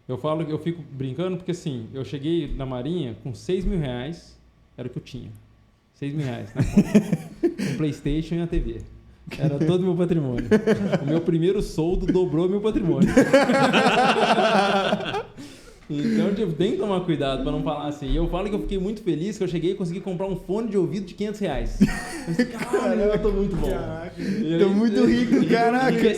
Eu falo que eu fico brincando porque assim, eu cheguei na Marinha com R$6.000, era o que eu tinha. R$6.000 na conta. Um PlayStation e a TV. Era todo o meu patrimônio. O meu primeiro soldo dobrou meu patrimônio. Então, tipo, tem que tomar cuidado pra não falar assim. E eu falo que eu fiquei muito feliz que eu cheguei e consegui comprar um fone de ouvido de R$500. Eu disse, caralho, eu tô muito bom. Caraca, tô muito rico, caraca.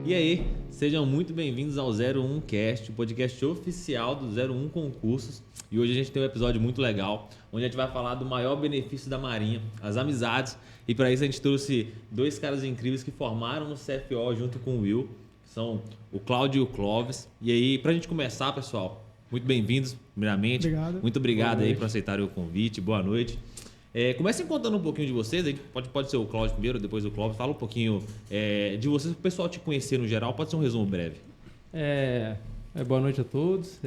E aí, sejam muito bem-vindos ao 01 Cast, o podcast oficial do 01 Concursos. E hoje a gente tem um episódio muito legal, onde a gente vai falar do maior benefício da Marinha, as amizades. E para isso a gente trouxe dois caras incríveis que formaram no CFO junto com o Will, que são o Cláudio e o Clóvis. E aí, pra gente começar, pessoal, muito bem-vindos, primeiramente. Obrigado. Muito obrigado aí por aceitarem o convite. Boa noite. Comecem contando um pouquinho de vocês, aí pode ser o Cláudio primeiro, depois o Clóvis. Fala um pouquinho de vocês, para o pessoal te conhecer no geral. Pode ser um resumo breve. Boa noite a todos.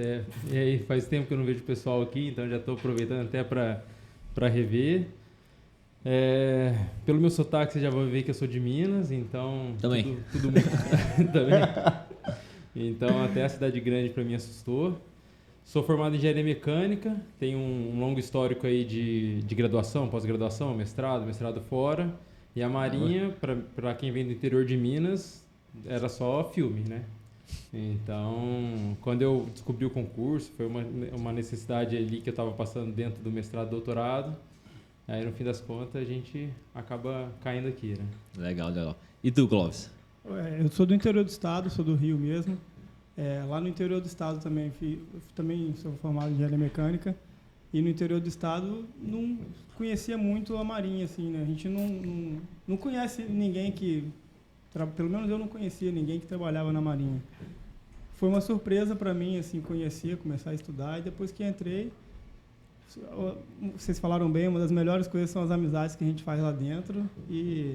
E aí, faz tempo que eu não vejo o pessoal aqui, então já estou aproveitando até para rever. Pelo meu sotaque, vocês já vão ver que eu sou de Minas, então... Também. Também. Então, até a cidade grande para mim assustou. Sou formado em engenharia mecânica, tenho um longo histórico aí de graduação, pós-graduação, mestrado fora. E a Marinha, para quem vem do interior de Minas, era só filme, né? Então, quando eu descobri o concurso, foi uma necessidade ali que eu estava passando dentro do mestrado e doutorado. Aí, no fim das contas, a gente acaba caindo aqui, né? Legal. E tu, Clóvis? Eu sou do interior do estado, sou do Rio mesmo. Lá no interior do estado também, também sou formado em engenharia mecânica. E no interior do estado não conhecia muito a Marinha, assim, né? A gente não conhece ninguém que... Pelo menos eu não conhecia ninguém que trabalhava na Marinha. Foi uma surpresa para mim, assim, conhecer, começar a estudar. E depois que entrei, vocês falaram bem, uma das melhores coisas são as amizades que a gente faz lá dentro. E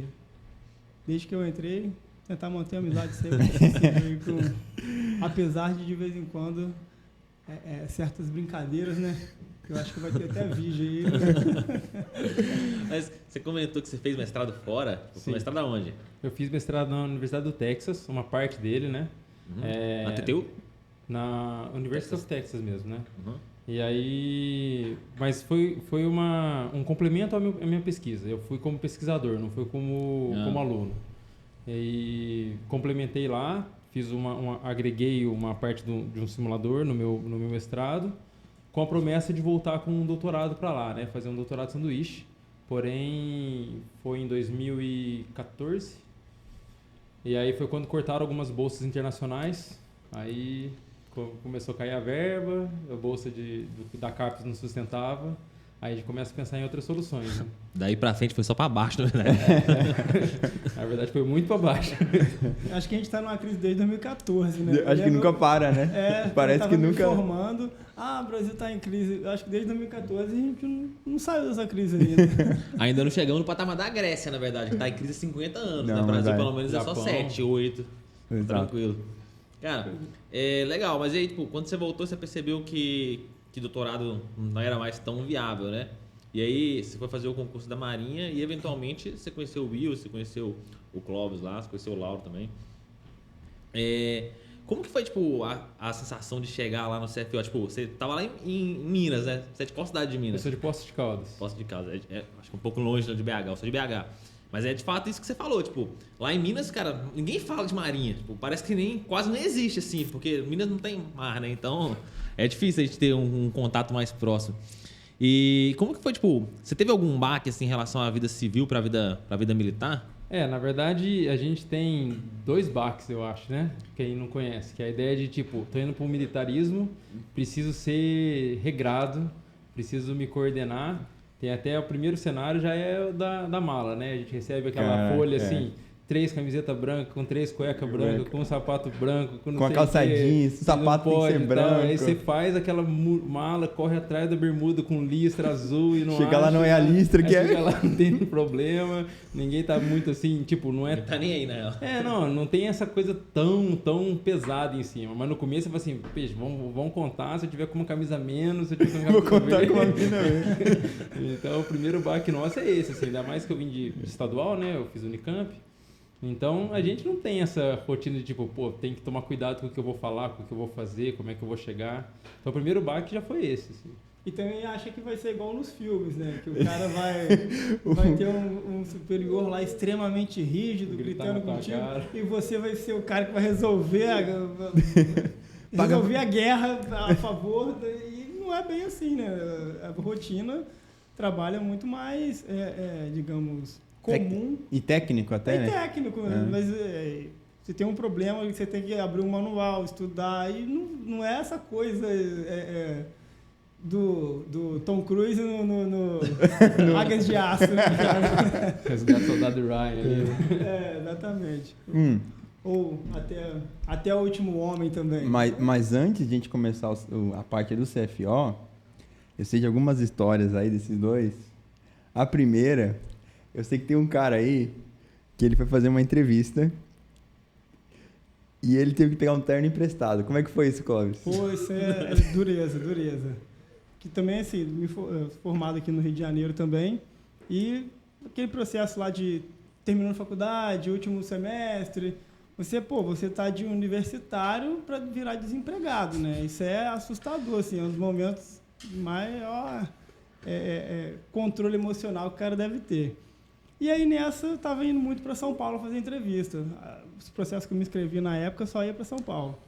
desde que eu entrei, tentar manter a amizade sempre. Apesar de vez em quando, certas brincadeiras, né? Eu acho que vai ter até vídeo aí. Mas você comentou que você fez mestrado fora. Sim. Mestrado aonde? Eu fiz mestrado na Universidade do Texas, uma parte dele, né? Na TTU? Na University of Texas mesmo, né? Uhum. E aí... Mas foi um complemento à minha pesquisa. Eu fui como pesquisador, não fui como aluno. E aí, complementei lá, agreguei uma parte de um simulador no meu mestrado, com a promessa de voltar com um doutorado para lá, né? Fazer um doutorado sanduíche. Porém, foi em 2014. E aí foi quando cortaram algumas bolsas internacionais. Aí começou a cair a verba, a bolsa da CAPES não sustentava. Aí a gente começa a pensar em outras soluções, né? Daí pra frente foi só pra baixo, na verdade. Na verdade foi muito pra baixo. Acho que a gente tá numa crise desde 2014, né? Acho que nunca para, né? Parece que nunca... informando, o Brasil tá em crise. Acho que desde 2014 a gente não saiu dessa crise ainda. Ainda não chegamos no patamar da Grécia, na verdade, que tá em crise há 50 anos. Não, né? O Brasil pelo menos Japão. É só 7, 8. Exato. Tranquilo. Cara, legal, mas aí, tipo, quando você voltou, você percebeu que doutorado não era mais tão viável, né? E aí você foi fazer o concurso da Marinha e eventualmente você conheceu o Will, você conheceu o Clóvis lá, você conheceu o Lauro também. Como que foi, tipo, a sensação de chegar lá no CFO? Tipo, você tava lá em Minas, né? Você é de qual cidade de Minas? Eu sou de Poços de Caldas. Poços de Caldas. Acho que um pouco longe de BH, eu sou de BH. Mas é de fato isso que você falou, tipo, lá em Minas, cara, ninguém fala de marinha. Tipo, parece que quase não existe, assim, porque Minas não tem mar, né? Então, é difícil a gente ter um contato mais próximo. E como que foi, tipo, você teve algum baque, assim, em relação à vida civil pra vida militar? Na verdade, a gente tem 2 baques, eu acho, né? Quem não conhece, que é a ideia de, tipo, tô indo pro militarismo, preciso ser regrado, preciso me coordenar. Tem até o primeiro cenário já é da mala, né? A gente recebe aquela folha assim, 3 camisetas brancas, com 3 cuecas brancas, com um sapato branco, com não a sei calça o quê, jeans, o sapato tem que ser branco. Aí você faz aquela mala, corre atrás da bermuda com listra azul e não chega lá, não é a listra que chega lá, não tem problema, ninguém tá muito assim, tipo, não é... Não tá nem aí, né? Não tem essa coisa tão pesada em cima. Mas no começo você fala assim, peixe, vamos contar, se eu tiver com uma camisa menos, se eu tiver com uma camisa vou contar com uma mina menos. Então o primeiro baque nosso é esse, assim, ainda mais que eu vim de estadual, né? Eu fiz Unicamp. Então, a gente não tem essa rotina de tipo, pô, tem que tomar cuidado com o que eu vou falar, com o que eu vou fazer, como é que eu vou chegar. Então, o primeiro baque já foi esse. Assim. E também acha que vai ser igual nos filmes, né? Que o cara vai ter um superior lá extremamente rígido, gritando contigo, e você vai ser o cara que vai resolver a guerra a favor. E não é bem assim, né? A rotina trabalha muito mais, digamos... comum. E técnico até, né? Técnico, mas você tem um problema, você tem que abrir um manual, estudar, e não é essa coisa do Tom Cruise no Águias de Aço. Resgate Soldado Ryan ali. Exatamente. Ou até o Último Homem também. Mas antes de a gente começar a parte do CFO, eu sei de algumas histórias aí desses dois. A primeira... Eu sei que tem um cara aí que ele foi fazer uma entrevista e ele teve que pegar um terno emprestado. Como é que foi isso, Clóvis? Pô, isso é dureza. Que também, assim, formado aqui no Rio de Janeiro também. E aquele processo lá de terminando a faculdade, último semestre, você tá de universitário para virar desempregado, né? Isso é assustador, assim, é um dos momentos de maior controle emocional que o cara deve ter. E aí, nessa, eu estava indo muito para São Paulo fazer entrevista. Os processos que eu me inscrevi na época, só ia para São Paulo.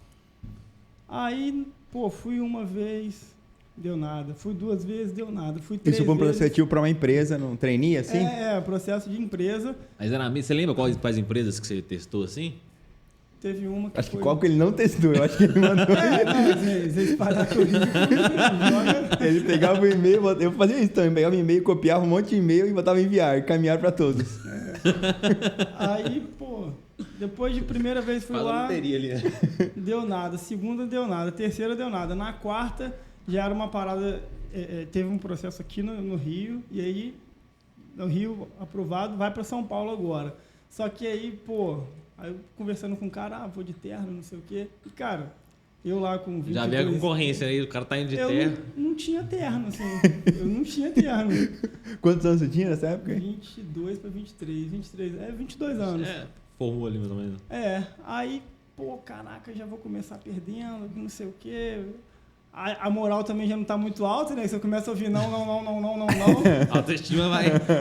Aí, fui uma vez, deu nada. Fui 2 vezes, deu nada. Fui 3 vezes. Isso foi um processo para uma empresa, num trainee, assim? Processo de empresa. Mas você lembra quais empresas que você testou, assim? Teve uma que acho que qual que ele não testou, eu acho que ele mandou. Você espalhar currículo. Ele pegava o e-mail, eu fazia isso também, pegava o e-mail, copiava um monte de e-mail e botava enviar, caminhar para todos. Aí, depois de primeira vez fui lá, loteria ali, né? Deu nada, segunda deu nada, terceira deu nada. Na quarta já era uma parada, teve um processo aqui no Rio, e aí, no Rio, aprovado, vai para São Paulo agora. Só que aí, aí eu conversando com o cara, vou de terno, não sei o quê. E, cara, eu lá com 22... Já veio a concorrência aí, o cara tá indo de terno. Eu não tinha terno, assim. Eu não tinha terno. Quantos anos você tinha nessa época? 22 para 23. 22 anos. Formou ali mais ou menos. Aí, caraca, já vou começar perdendo, não sei o quê... A moral também já não está muito alta, né? Você começa a ouvir não. A autoestima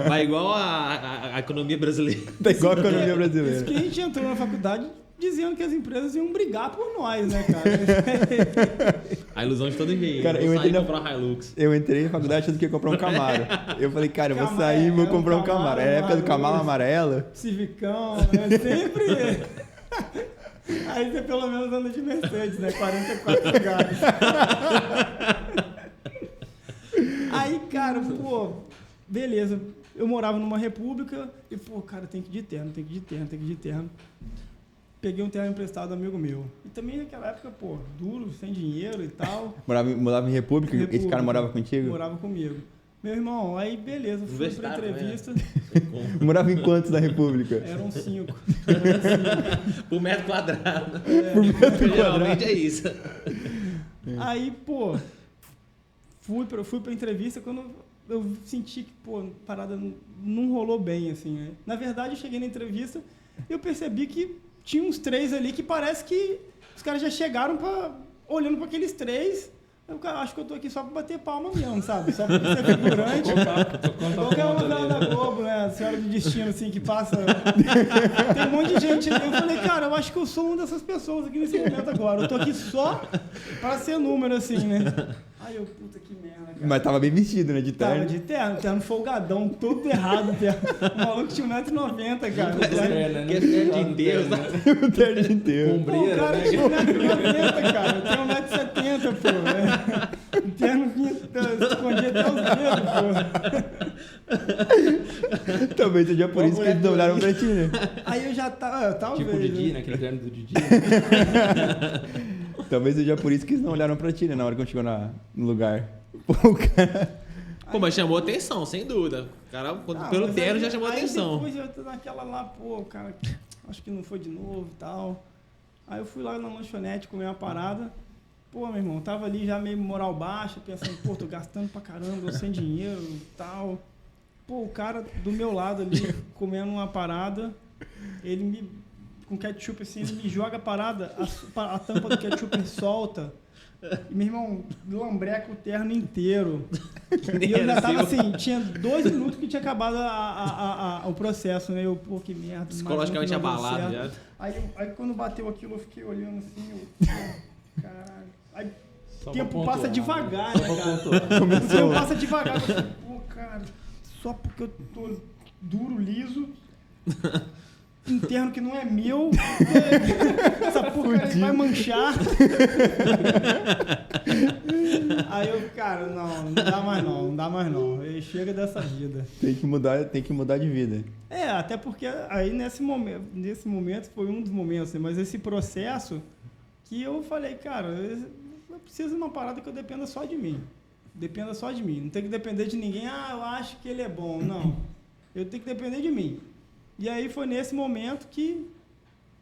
vai igual a economia brasileira. Tá igual a economia brasileira. Isso que a gente entrou na faculdade dizendo que as empresas iam brigar por nós, né, cara? A ilusão de todo engenheiro. Cara, eu entrei comprar Hilux. Eu entrei na faculdade achando que ia comprar um Camaro. Eu falei, cara, eu vou sair e vou comprar um Camaro. Era a época do Camaro amarelo. Civicão, né? Sempre... Aí você pelo menos anda de Mercedes, né? 44 lugares. Aí, cara, beleza. Eu morava numa república e, cara, tem que ir de terno. Peguei um terno emprestado do amigo meu. E também naquela época, duro, sem dinheiro e tal. Morava em república? Esse cara morava contigo? Morava comigo. Meu irmão, aí beleza, fui pra entrevista. Morava em quantos da República? Eram 5. Por metro quadrado. Por metro quadrado. Geralmente é isso. Aí, fui pra entrevista quando eu senti que, a parada não rolou bem, assim, né? Na verdade, eu cheguei na entrevista e eu percebi que tinha uns 3 ali que parece que os caras já chegaram olhando para aqueles 3. Eu acho que eu tô aqui só pra bater palma mesmo, sabe? Só pra ser figurante. Qualquer uma da Globo, né? A Senhora do Destino, assim, que passa... Tem um monte de gente ali. Eu falei, cara, eu acho que eu sou uma dessas pessoas aqui nesse momento agora. Eu tô aqui só pra ser número, assim, né? Aí eu, puta que merda, cara. Mas tava bem vestido, né? De terno. Tava de terno folgadão, todo errado. O maluco tinha 1,90 m, cara. Que é de inteiro, né? O terno de inteiro. Pô, o cara tinha 1,90 m, cara. Eu tenho 1,70 m, pô. O terno escondia até os dedos, pô. Talvez seja por isso que eles não olharam pra ti, né? Aí eu já tava... Talvez, Tipo o Didi, né? né? Aquele treino do Didi. Talvez seja por isso que eles não olharam pra ti, né? Na hora que eu chegou no lugar. Pô, o cara... Pô, mas chamou atenção, sem dúvida. O cara, pelo mas terno, aí- já chamou aí atenção. Depois eu tô naquela lá, pô, cara, acho que não foi de novo e tal. Aí eu fui lá na lanchonete comer uma parada. Pô, meu irmão, tava ali já meio moral baixa, pensando, pô, tô gastando pra caramba, sem dinheiro e tal. Pô, o cara do meu lado ali, comendo uma parada, ele me, com ketchup assim, ele me joga a parada, a tampa do ketchup solta. E, meu irmão, lambreca o terno inteiro. E eu já tava assim, tinha 2 minutos que tinha acabado o processo, né? Eu, pô, que merda. Psicologicamente mais um que não deu abalado certo. já. Aí quando bateu aquilo, eu fiquei olhando assim, eu, caralho. Aí Só o pra tempo pontuar, passa né? devagar, Só né, pra cara? pontuar. O tempo passa devagar. Eu falei, pô, cara, só porque eu tô duro, liso, interno que não é meu, essa porcaria vai manchar. Aí eu, cara, não dá mais não. Aí chega dessa vida. Tem que mudar de vida. É, até porque aí nesse momento foi um dos momentos, né? Mas esse processo que eu falei, cara, eu preciso de uma parada que eu dependa só de mim. Dependa só de mim. Não tem que depender de ninguém. Ah, eu acho que ele é bom. Não. Eu tenho que depender de mim. E aí foi nesse momento que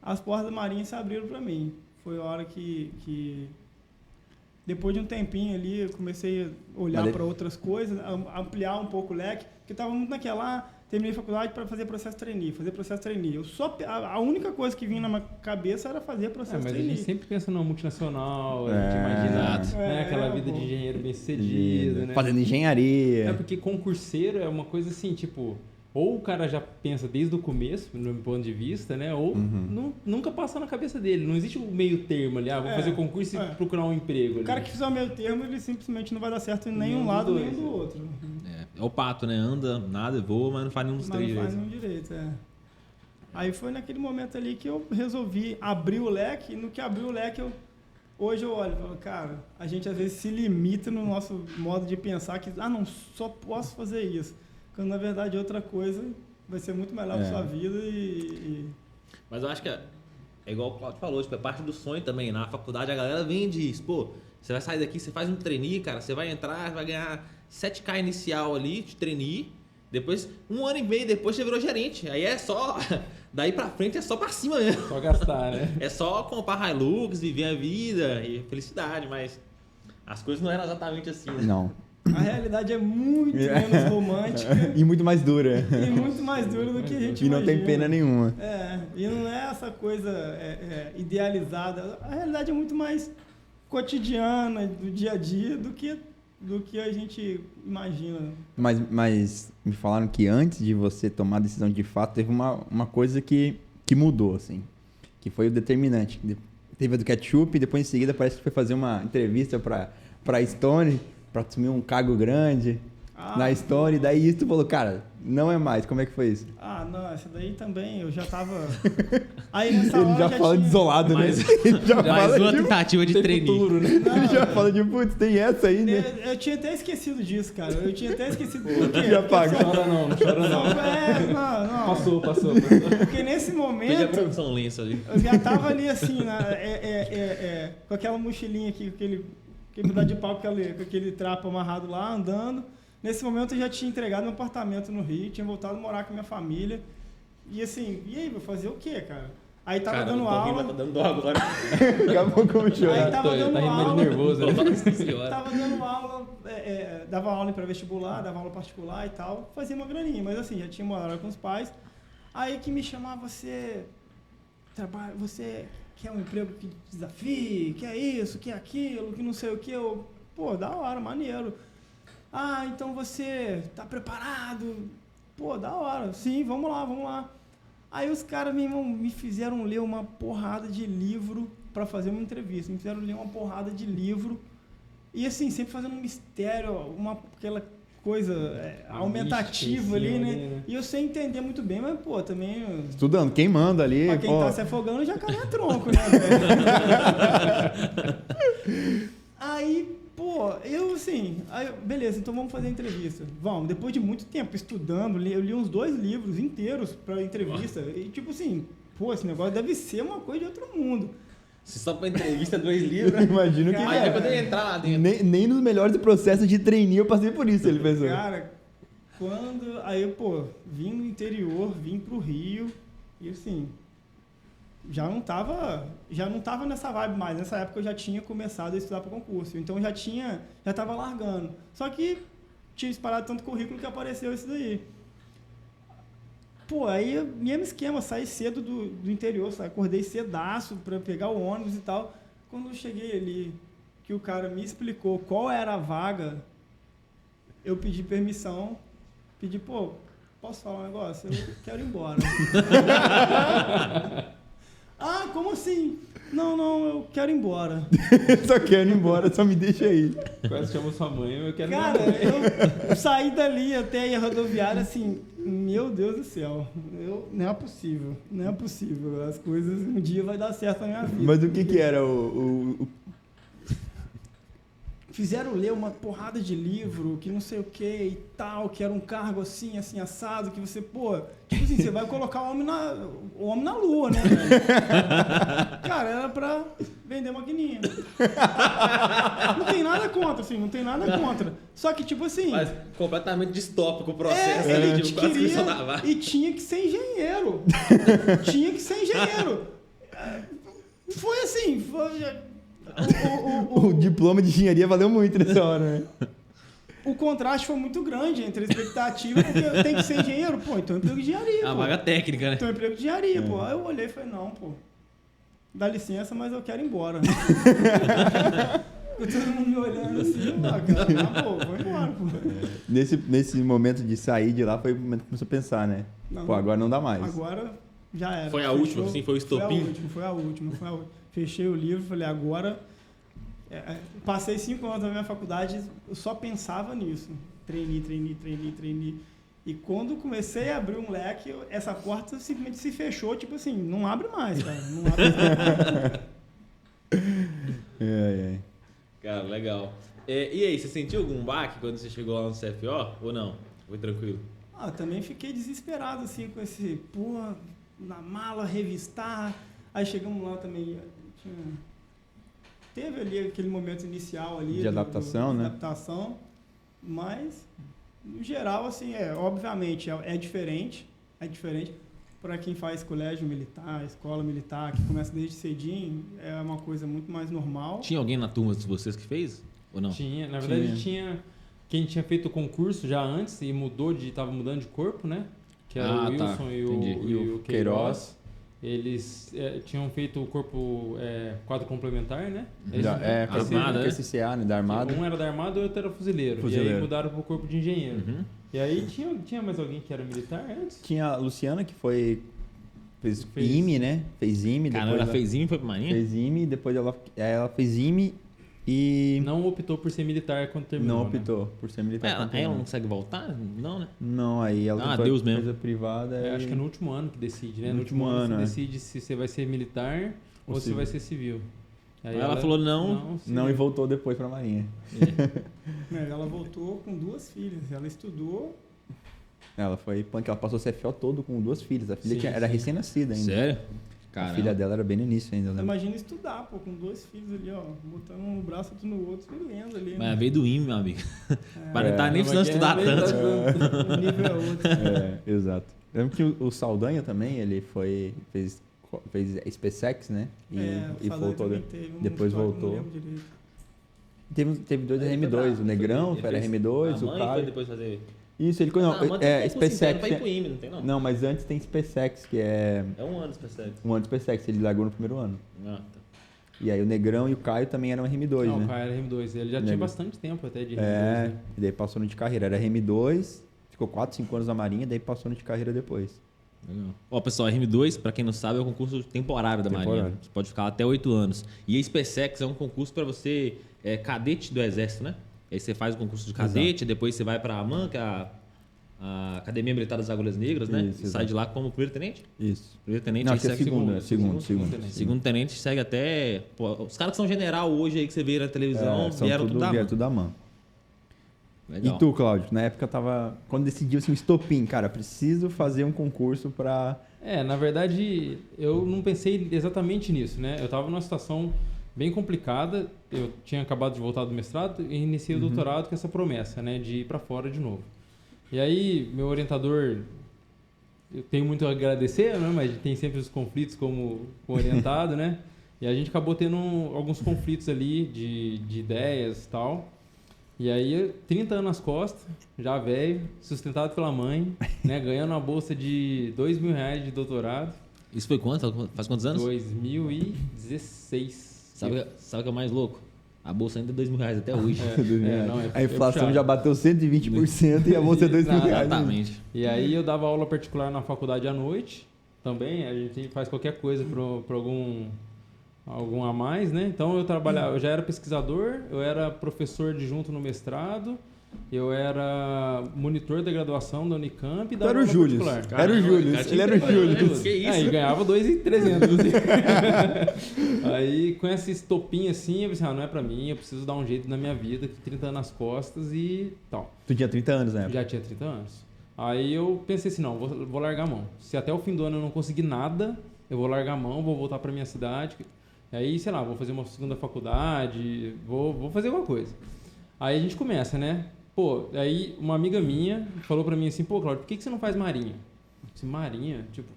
as portas da Marinha se abriram para mim. Foi a hora que depois de um tempinho ali, eu comecei a olhar para outras coisas, ampliar um pouco o leque, porque estava muito naquela, terminei a faculdade para fazer processo trainee. A única coisa que vinha na minha cabeça era fazer processo Mas a trainee. gente sempre pensa numa multinacional, a gente imagina né, aquela vida de engenheiro bem sucedida, né? Fazendo engenharia. É porque concurseiro é uma coisa assim, tipo, ou o cara já pensa desde o começo, no meu ponto de vista, né? Ou nunca passa na cabeça dele. Não existe um meio termo ali, vou fazer concurso e procurar um emprego. O cara que fizer o meio termo, ele simplesmente não vai dar certo em nenhum lado nem do outro. É o pato, né? Anda, nada, voa, mas não faz nenhum dos três Não faz direitos. nenhum direito, é. Aí foi naquele momento ali que eu resolvi abrir o leque, e no que abri o leque, hoje eu olho e falo, cara, a gente às vezes se limita no nosso modo de pensar que, não, só posso fazer isso. Quando na verdade outra coisa vai ser muito melhor para sua vida Mas eu acho que é igual o Claudio falou, tipo, é parte do sonho também. Na faculdade a galera vem e diz, pô, você vai sair daqui, você faz um trainee, cara, você vai entrar, vai ganhar 7K inicial ali de trainee, depois, 1 ano e meio depois você virou gerente. Aí é só, daí pra frente é só pra cima mesmo. Só gastar, né? É só comprar Hilux, viver a vida e felicidade, mas as coisas não eram exatamente assim, né? Não. a realidade é muito menos romântica E muito mais dura. e muito mais dura do que a gente E não imagina. tem pena nenhuma. E não é essa coisa idealizada. A realidade é muito mais cotidiana, do dia a dia, do que a gente imagina. Mas me falaram que antes de você tomar a decisão de fato, teve uma coisa que mudou, assim. Que foi o determinante. Teve a do ketchup e depois em seguida parece que foi fazer uma entrevista pra Stone, pra assumir um cargo grande na Stone. Daí isso tu falou, cara, não é mais. Como é que foi isso? Não, essa daí também eu já tava... Aí nessa Ele hora já fala tinha... desolado, né? Ele já Mais fala uma de... tentativa de trainee. Futuro, né? Ele já fala de, putz, tem essa aí, né? Eu tinha até esquecido disso, cara. Eu tinha até esquecido. Por quê? Já paga. Não chora não, não chora não. Não. Passou. Porque nesse Veja a momento... produção lenço ali. Eu já tava ali assim, com aquela mochilinha aqui, com aquele pedaço de pau, com aquele trapo amarrado lá, andando. Nesse momento eu já tinha entregado meu apartamento no Rio, tinha voltado a morar com a minha família. E assim, e aí, vou fazer o quê, cara? Aí tava dando aula. Tá dando dó agora. Acabou com o show. Aí tava dando tá meio aula. nervoso, né? Nossa senhora. Tava dando aula, dava aula em pré-vestibular, dava aula particular e tal. Fazia uma graninha, mas assim, já tinha morado com os pais. Aí que me chamava, você quer um emprego que te desafie, quer isso, quer aquilo, que não sei o que. Eu, pô, da hora, maneiro. Então você tá preparado? Pô, da hora. Sim, vamos lá. Aí os caras, meu irmão, me fizeram ler uma porrada de livro para fazer uma entrevista. Me fizeram ler uma porrada de livro. E assim, sempre fazendo um mistério, aquela coisa aumentativa ali, né? E eu sei entender muito bem, mas, pô, também... Estudando, quem manda ali, Pra quem pô. tá se afogando, já cai a tronco, né, velho? Aí, pô, Pô, eu assim, aí, beleza, então vamos fazer a entrevista. Vamos, depois de muito tempo estudando, eu li uns 2 livros inteiros pra entrevista. E tipo assim, pô, esse negócio deve ser uma coisa de outro mundo. Se só pra entrevista 2 livros. Imagino que Mas depois de entrar lá dentro. nem nos melhores processos de trainee eu passei por isso, ele pensou. Cara, aí, pô, vim do interior, vim pro Rio, e assim, já não tava nessa vibe mais. Nessa época eu já tinha começado a estudar para concurso, então já tava largando. Só que tinha espalhado tanto currículo que apareceu isso daí. Pô, aí mesmo esquema, saí cedo do interior, acordei cedaço para pegar o ônibus e tal. Quando eu cheguei ali, que o cara me explicou qual era a vaga, eu pedi permissão, pô, posso falar um negócio? Eu quero ir embora. Ah, como assim? Não, eu quero ir embora. Só quero ir embora, só me deixa aí. Quase chamou sua mãe, eu quero ir Cara, embora. eu saí dali até a rodoviária assim, meu Deus do céu, não é possível. As coisas um dia vai dar certo na minha vida. Mas o que era o... Fizeram ler uma porrada de livro, que não sei o que e tal, que era um cargo assim, assado, que você, pô, tipo assim, você vai colocar o homem na lua, né, velho? Cara, era pra vender maquininha. Não tem nada contra, assim, não tem nada contra. Só que, tipo assim... Mas completamente distópico o processo. Ele de quase que só dava. e tinha que ser engenheiro. Foi assim, O diploma de engenharia valeu muito nessa hora, né? O contraste foi muito grande entre a expectativa, porque eu tenho que ser engenheiro, pô, então eu emprego de engenharia, A pô. vaga técnica, né? Então eu emprego de engenharia, pô. Aí eu olhei e falei, não, pô, dá licença, mas eu quero ir embora. Todo mundo me olhando assim, cara, tá bom, vou embora, pô. Nesse momento de sair de lá, foi o momento que começou a pensar, né? Não, Pô, agora não dá mais. Agora já era. Foi a última, assim, foi o estopim? Foi a última. Fechei o livro, falei, agora... passei 5 anos na minha faculdade, eu só pensava nisso. Trainee. E quando comecei a abrir um leque, essa porta simplesmente se fechou, tipo assim, não abre mais, cara. Não abre mais. Cara, legal. E aí, você sentiu algum baque quando você chegou lá no CFO ou não? Foi tranquilo? Também fiquei desesperado, assim, com esse, na mala, revistar. Aí chegamos lá também, teve ali aquele momento inicial ali de adaptação, né? Adaptação, mas no geral assim, obviamente é diferente para quem faz colégio militar, escola militar, que começa desde cedinho, é uma coisa muito mais normal. Tinha alguém na turma de vocês que fez ou não? Tinha, na verdade tinha quem tinha feito o concurso já antes e estava mudando de corpo, né? Que era o Wilson e o Queiroz. Eles tinham feito o corpo quadro complementar, né? Armada, né? SCA, né? Da Armada. Um era da Armada e o outro era fuzileiro. E aí mudaram para o corpo de engenheiro. Uhum. E aí tinha mais alguém que era militar antes? Tinha a Luciana, que fez IME, né? Fez IME. Caramba, ela fez IME e foi pra Marinha? Fez IME, depois ela fez IME e... Não optou por ser militar quando terminou, Não optou por ser militar. Ela não consegue voltar? Não, né? Não, aí ela Deus mesmo. coisa privada. Acho que é no último ano que decide, né? No último ano, você decide se você vai ser militar ou se vai ser civil. Aí ela falou não e voltou depois pra Marinha. Ela voltou com 2 filhas. Ela estudou. Ela foi punk, ela passou o CFO todo com 2 filhas. A filha era recém-nascida ainda. Sério? Caramba. A filha dela era bem no início ainda. Imagina estudar, pô, com 2 filhos ali, ó, botando um braço outro no outro e lendo ali. Mas veio do IME, meu amigo. Para não estar nem precisando estudar tanto. O nível é outro. Exato. Lembro que o Saldanha também, ele fez SpaceX, né? E voltou. Depois voltou. Teve 2 RM2, o Negrão era RM2, o Caio. Foi depois fazer... Isso, ele SpaceX. Não pro IME, não tem não? Não, mas antes tem SpaceX, que é... É 1 ano de SpaceX. 1 ano de SpaceX, ele largou no primeiro ano. Tá. E aí o Negrão e o Caio também eram RM2, né? O Caio era RM2, ele já tinha bastante tempo até de RM2, né? E daí passou no de carreira, era RM2, ficou 4, 5 anos na Marinha, daí passou no de carreira depois. Legal. Ó, pessoal, RM2, pra quem não sabe, é um concurso temporário da Marinha. Você pode ficar até 8 anos. E a SpaceX é um concurso para você, cadete do Exército, né? Aí você faz o concurso de cadete, depois você vai pra AMAN, que é a a Academia Militar das Agulhas Negras, né? Isso, E sai de lá como primeiro-tenente. Isso. Primeiro-tenente. Não, aí acho que é segue segundo. Segundo-tenente segue até... Pô, os caras que são general hoje aí que você vê na televisão vieram tudo da mão. tudo da mão. Legal. E tu, Cláudio? Na época tava... Quando decidiu assim, um estopim, cara, preciso fazer um concurso pra... Na verdade, eu não pensei exatamente nisso, né? Eu estava numa situação bem complicada, eu tinha acabado de voltar do mestrado e iniciei o doutorado com essa promessa, né? De ir para fora de novo. E aí, meu orientador, eu tenho muito a agradecer, né? Mas tem sempre os conflitos como orientado, né? E a gente acabou tendo alguns conflitos ali de ideias e tal. E aí, 30 anos nas costas, já velho, sustentado pela mãe, né? Ganhando uma bolsa de R$2.000 de doutorado. Isso foi quanto? Faz quantos anos? 2016. Sabe o que é mais louco? A bolsa ainda é R$2.000 até hoje. A inflação já bateu 120% e a bolsa é R$2.000. Exatamente. E aí eu dava aula particular na faculdade à noite também. A gente faz qualquer coisa para algum a mais, né? Então eu trabalhava, eu já era pesquisador, eu era professor adjunto no mestrado, eu era monitor da graduação da Unicamp e da Era o aula Júlio. particular. Era o Júlio. Ele era o Júlio. Que isso? E ganhava 2.300. Aí com essa estopinha assim, eu pensei, não é pra mim, eu preciso dar um jeito na minha vida, 30 anos nas costas e tal. Tu tinha 30 anos, né? Já tinha 30 anos. Aí eu pensei assim, não, vou largar a mão. Se até o fim do ano eu não conseguir nada, eu vou largar a mão, vou voltar pra minha cidade. Aí, sei lá, vou fazer uma segunda faculdade, vou fazer alguma coisa. Aí a gente começa, né? Pô, aí uma amiga minha falou pra mim assim, pô, Cláudio, por que você não faz marinha? Eu disse, marinha? Tipo...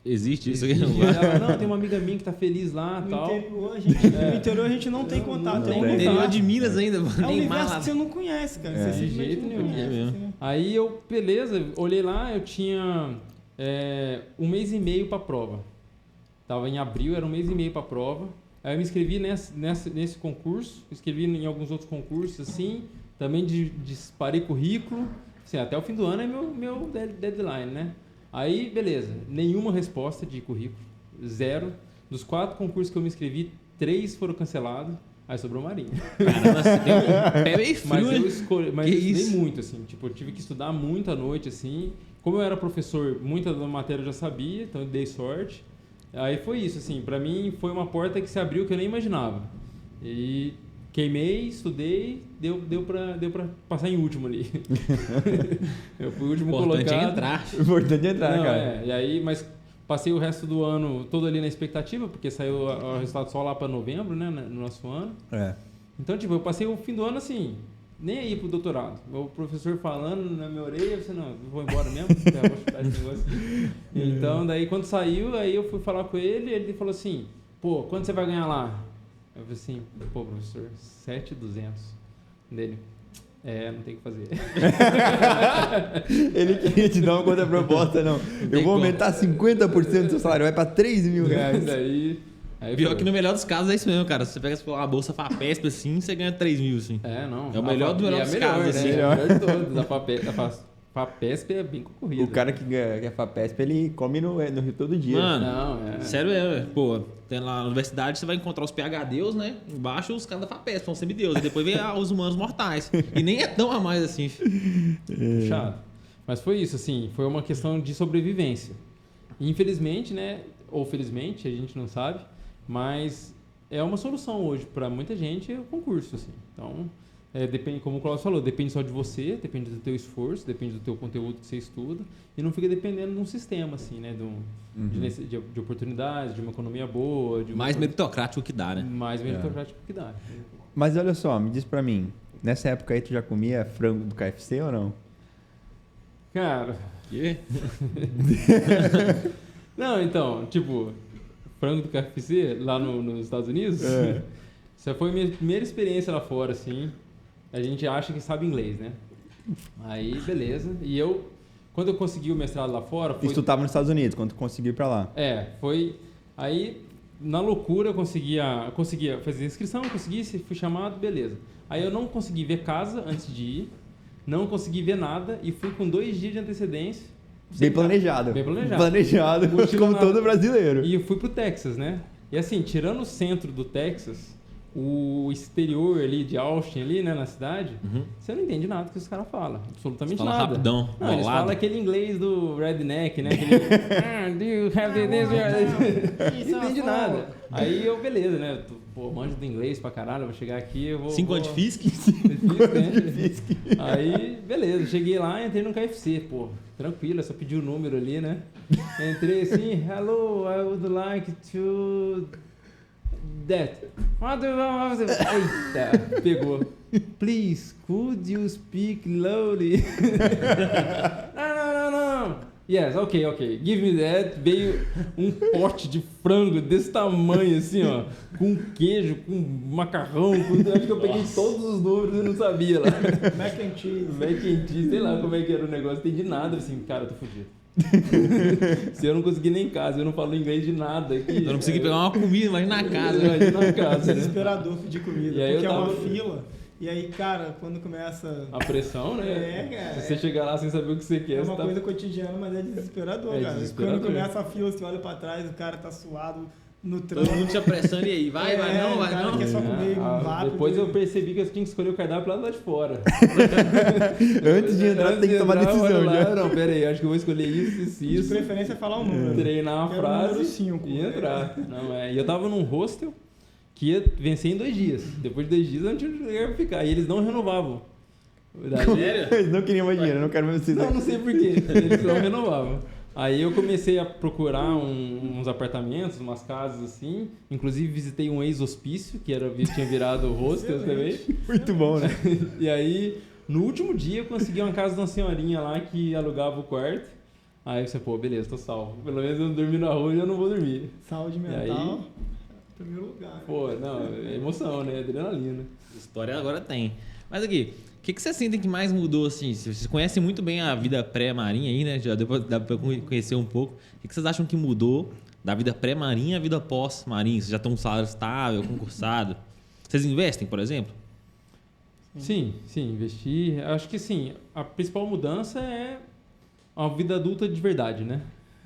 Existe isso aqui? Ela, não, tem uma amiga minha que tá feliz lá e tal. No interior a gente não tem contato. não É um tem. Interior universo, de Minas ainda, é um nem universo mais. que você não conhece, cara. Você De simplesmente jeito não nenhum. conhece, É mesmo. né? Aí eu, beleza, olhei lá, eu tinha 1 mês e meio pra prova. Tava em abril, era 1 mês e meio pra prova. Aí eu me inscrevi nesse concurso, escrevi em alguns outros concursos, assim, também disparei currículo, assim, até o fim do ano é meu deadline, né? Aí, beleza, nenhuma resposta de currículo, 0. Dos 4 concursos que eu me inscrevi, 3 foram cancelados, aí sobrou Marinha. Caramba, você tem um pé meio frio, Mas eu estudei isso? muito, assim, tipo, eu tive que estudar muito à noite, assim. Como eu era professor, muita da matéria eu já sabia, então eu dei sorte. Aí foi isso, assim, pra mim foi uma porta que se abriu que eu nem imaginava. E queimei, estudei, deu pra passar em último ali. Eu fui o último Importante colocado. é entrar. Importante é entrar, Não, cara. e aí, mas passei o resto do ano todo ali na expectativa, porque saiu o resultado só lá pra novembro, né, no nosso ano. É. Então, tipo, eu passei o fim do ano assim, nem aí pro doutorado. O professor falando na minha orelha, eu falei, não, eu vou embora mesmo, eu vou chutar esse negócio. Então, daí quando saiu, aí eu fui falar com ele falou assim, pô, quanto você vai ganhar lá? Eu falei assim, pô, professor, 7.200 dele. Não tem o que fazer. Ele queria te dar uma contraproposta, não. Eu vou aumentar 50% do seu salário, vai pra R$3.000. Aí Pior foi. que no melhor dos casos é isso mesmo, cara. Você pega a bolsa FAPESP assim, você ganha 3.000, assim. Não. É o melhor do melhor E dos melhor, casos, né? assim. É o melhor de todos. A FAPESP é bem concorrida. O cara que é FAPESP, ele come no Rio todo dia. Mano, Não, sério pô, tem lá na universidade, você vai encontrar os PhDs, né? Embaixo os caras da FAPESP, são semideuses. E depois vem os humanos mortais. E nem é tão a mais assim. Puxado. Mas foi isso, assim, foi uma questão de sobrevivência. E, infelizmente, né, ou felizmente, a gente não sabe, mas é uma solução hoje para muita gente é o concurso, assim. Então, depende, como o Cláudio falou, depende só de você, depende do teu esforço, depende do teu conteúdo que você estuda e não fica dependendo de um sistema, assim, né, de oportunidades, de uma economia boa, de uma Mais meritocrático que dá, né? mais meritocrático que dá. Mas olha só, me diz pra mim, nessa época aí tu já comia frango do KFC ou não? Cara, Que? não, então, tipo, frango do KFC lá nos Estados Unidos, essa foi a minha primeira experiência lá fora, assim. A gente acha que sabe inglês, né? Aí, beleza. E quando eu consegui o mestrado lá fora... Isso tu tava nos Estados Unidos, quando tu conseguiu ir pra lá. Foi... Aí, na loucura, eu conseguia fazer inscrição, fui chamado, beleza. Aí eu não consegui ver casa antes de ir, não consegui ver nada e fui com 2 dias de antecedência. Bem planejado. Bem planejado. Planejado, Mochila como na- todo brasileiro. E eu fui pro Texas, né? E assim, tirando o centro do Texas, o exterior ali de Austin, ali, né, na cidade, você não entende nada que os caras falam. Absolutamente fala nada. rapidão, não, eles bolado. falam aquele inglês do redneck, né? Aquele, do you have this? Não entende nada. Aí eu, beleza, né? Pô, manjo do inglês pra caralho, eu vou chegar aqui, eu vou... 5 anos de Fisk? Aí, beleza, cheguei lá, entrei no KFC, pô, tranquilo, só pedi o número ali, né? Entrei assim, hello, I would like to... That. Eita, pegou. Please, could you speak slowly? Não. Yes, ok. Give me that. Veio um pote de frango desse tamanho, assim, ó. Com queijo, com macarrão. Acho que eu peguei todos os números e não sabia lá. Mac and cheese, sei lá como é que era o negócio. Não entendi nada, assim, cara, eu tô fudido. Se eu não conseguir nem em casa, eu não falo inglês de nada aqui. Eu não consegui pegar uma comida, mas na casa. Na casa, né? Desesperador pedir comida, E aí porque eu tava... é uma fila. E aí, cara, quando começa... A pressão, né? Cara. Se você chegar lá sem saber o que você quer... É uma você coisa cotidiana, mas é desesperador, É cara. desesperador. Quando começa a fila, você olha pra trás, o cara tá suado no Todo trânsito. mundo te apressando e aí, vai não, vai cara, não. quer só comer rápido. Depois eu percebi que eu tinha que escolher o cardápio lá de fora. Antes de entrar, tem que tomar decisão. Já. Não, pera aí, acho que eu vou escolher isso. De preferência, falar um número. Treinar a Quero frase o número 5, e entrar. E eu tava num hostel que ia vencer em 2 dias. Depois de 2 dias eu não tinha lugar pra ficar. E eles não renovavam. Sério? Eles não queriam mais dinheiro, eu não quero mais vocês. Não sei porquê. Eles não renovavam. Aí eu comecei a procurar uns apartamentos, umas casas assim. Inclusive visitei um ex-hospício, que tinha virado hostel também. Muito bom, né? E aí, no último dia, eu consegui uma casa de uma senhorinha lá que alugava o quarto. Aí você, pô, beleza, tô salvo. Pelo menos eu não dormi na rua e eu não vou dormir. Saúde mental, aí, primeiro lugar. Pô, não, é emoção, né? Adrenalina. História agora tem. Mas aqui, o que você sente que mais mudou, assim? Vocês conhecem muito bem a vida pré-marinha aí, né? Já dá pra conhecer um pouco. O que vocês acham que mudou da vida pré-marinha à vida pós-marinha? Vocês já estão um salário estável, concursado? Vocês investem, por exemplo? Sim, investir. Acho que sim, a principal mudança é a vida adulta de verdade, né?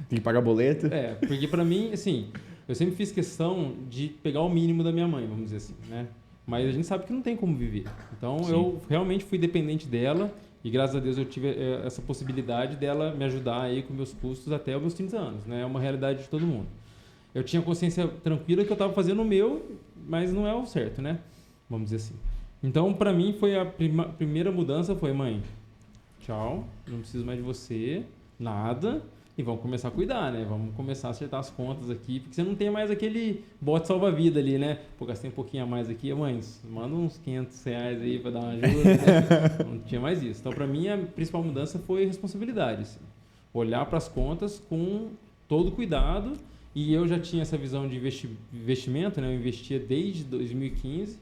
Tem que pagar boleto. Porque pra mim, assim, eu sempre fiz questão de pegar o mínimo da minha mãe, vamos dizer assim, né? Mas a gente sabe que não tem como viver. Então, eu realmente fui dependente dela e, graças a Deus, eu tive essa possibilidade dela me ajudar aí com meus custos até os meus 30 anos, né? É uma realidade de todo mundo. Eu tinha consciência tranquila que eu estava fazendo o meu, mas não é o certo, né? Vamos dizer assim. Então, para mim, foi a primeira mudança foi, mãe, tchau, não preciso mais de você, nada... E vamos começar a cuidar, né? Vamos começar a acertar as contas aqui, porque você não tem mais aquele bote salva-vida ali, né? Pô, gastei um pouquinho a mais aqui, mães, manda uns R$500 aí pra dar uma ajuda, né? Não tinha mais isso. Então, pra mim, a principal mudança foi responsabilidade, assim. Olhar para as contas com todo cuidado, e eu já tinha essa visão de investimento, né? Eu investia desde 2015,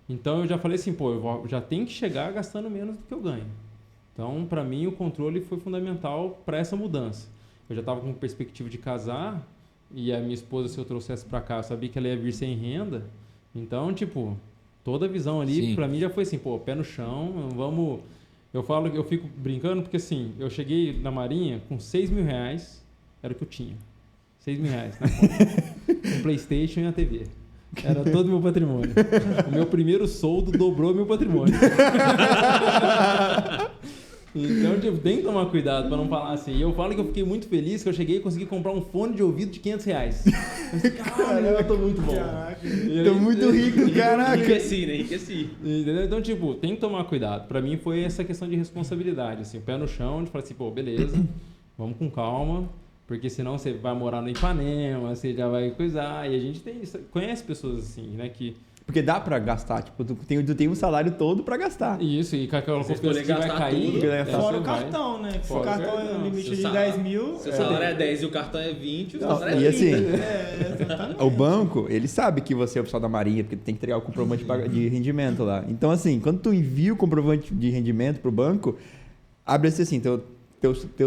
então eu já falei assim, pô, eu já tenho que chegar gastando menos do que eu ganho. Então, pra mim, o controle foi fundamental para essa mudança. Eu já estava com perspectiva de casar e a minha esposa, se eu trouxesse para cá, eu sabia que ela ia vir sem renda. Então, tipo, toda a visão ali, para mim já foi assim, pô, pé no chão, vamos... Eu fico brincando porque assim, eu cheguei na Marinha com R$6.000, era o que eu tinha. R$6.000 na conta. Um PlayStation e a TV. Era todo o meu patrimônio. O meu primeiro soldo dobrou meu patrimônio. Então, tipo, tem que tomar cuidado pra não falar assim. E eu falo que eu fiquei muito feliz que eu cheguei e consegui comprar um fone de ouvido de R$500. Caralho, eu tô muito bom. Caraca. Tô muito rico, caraca. Enriqueci. Entendeu? Então, tipo, tem que tomar cuidado. Pra mim foi essa questão de responsabilidade, assim, o pé no chão, de falar assim, pô, beleza, vamos com calma, porque senão você vai morar no Ipanema, você já vai coisar. E a gente conhece pessoas assim, né, que... Porque dá pra gastar, tipo, tu tem um salário todo pra gastar. Isso, e com aquela confiança que vai cair... tudo, fora o cartão, né? Se o cartão é o limite de 10 mil... Se o salário é 10 e o cartão é 20, o salário e é 30. assim, exatamente. o banco, ele sabe que você é oficial da Marinha, porque tem que entregar o comprovante de rendimento lá. Então, assim, quando tu envia o comprovante de rendimento pro banco, abre-se assim, teu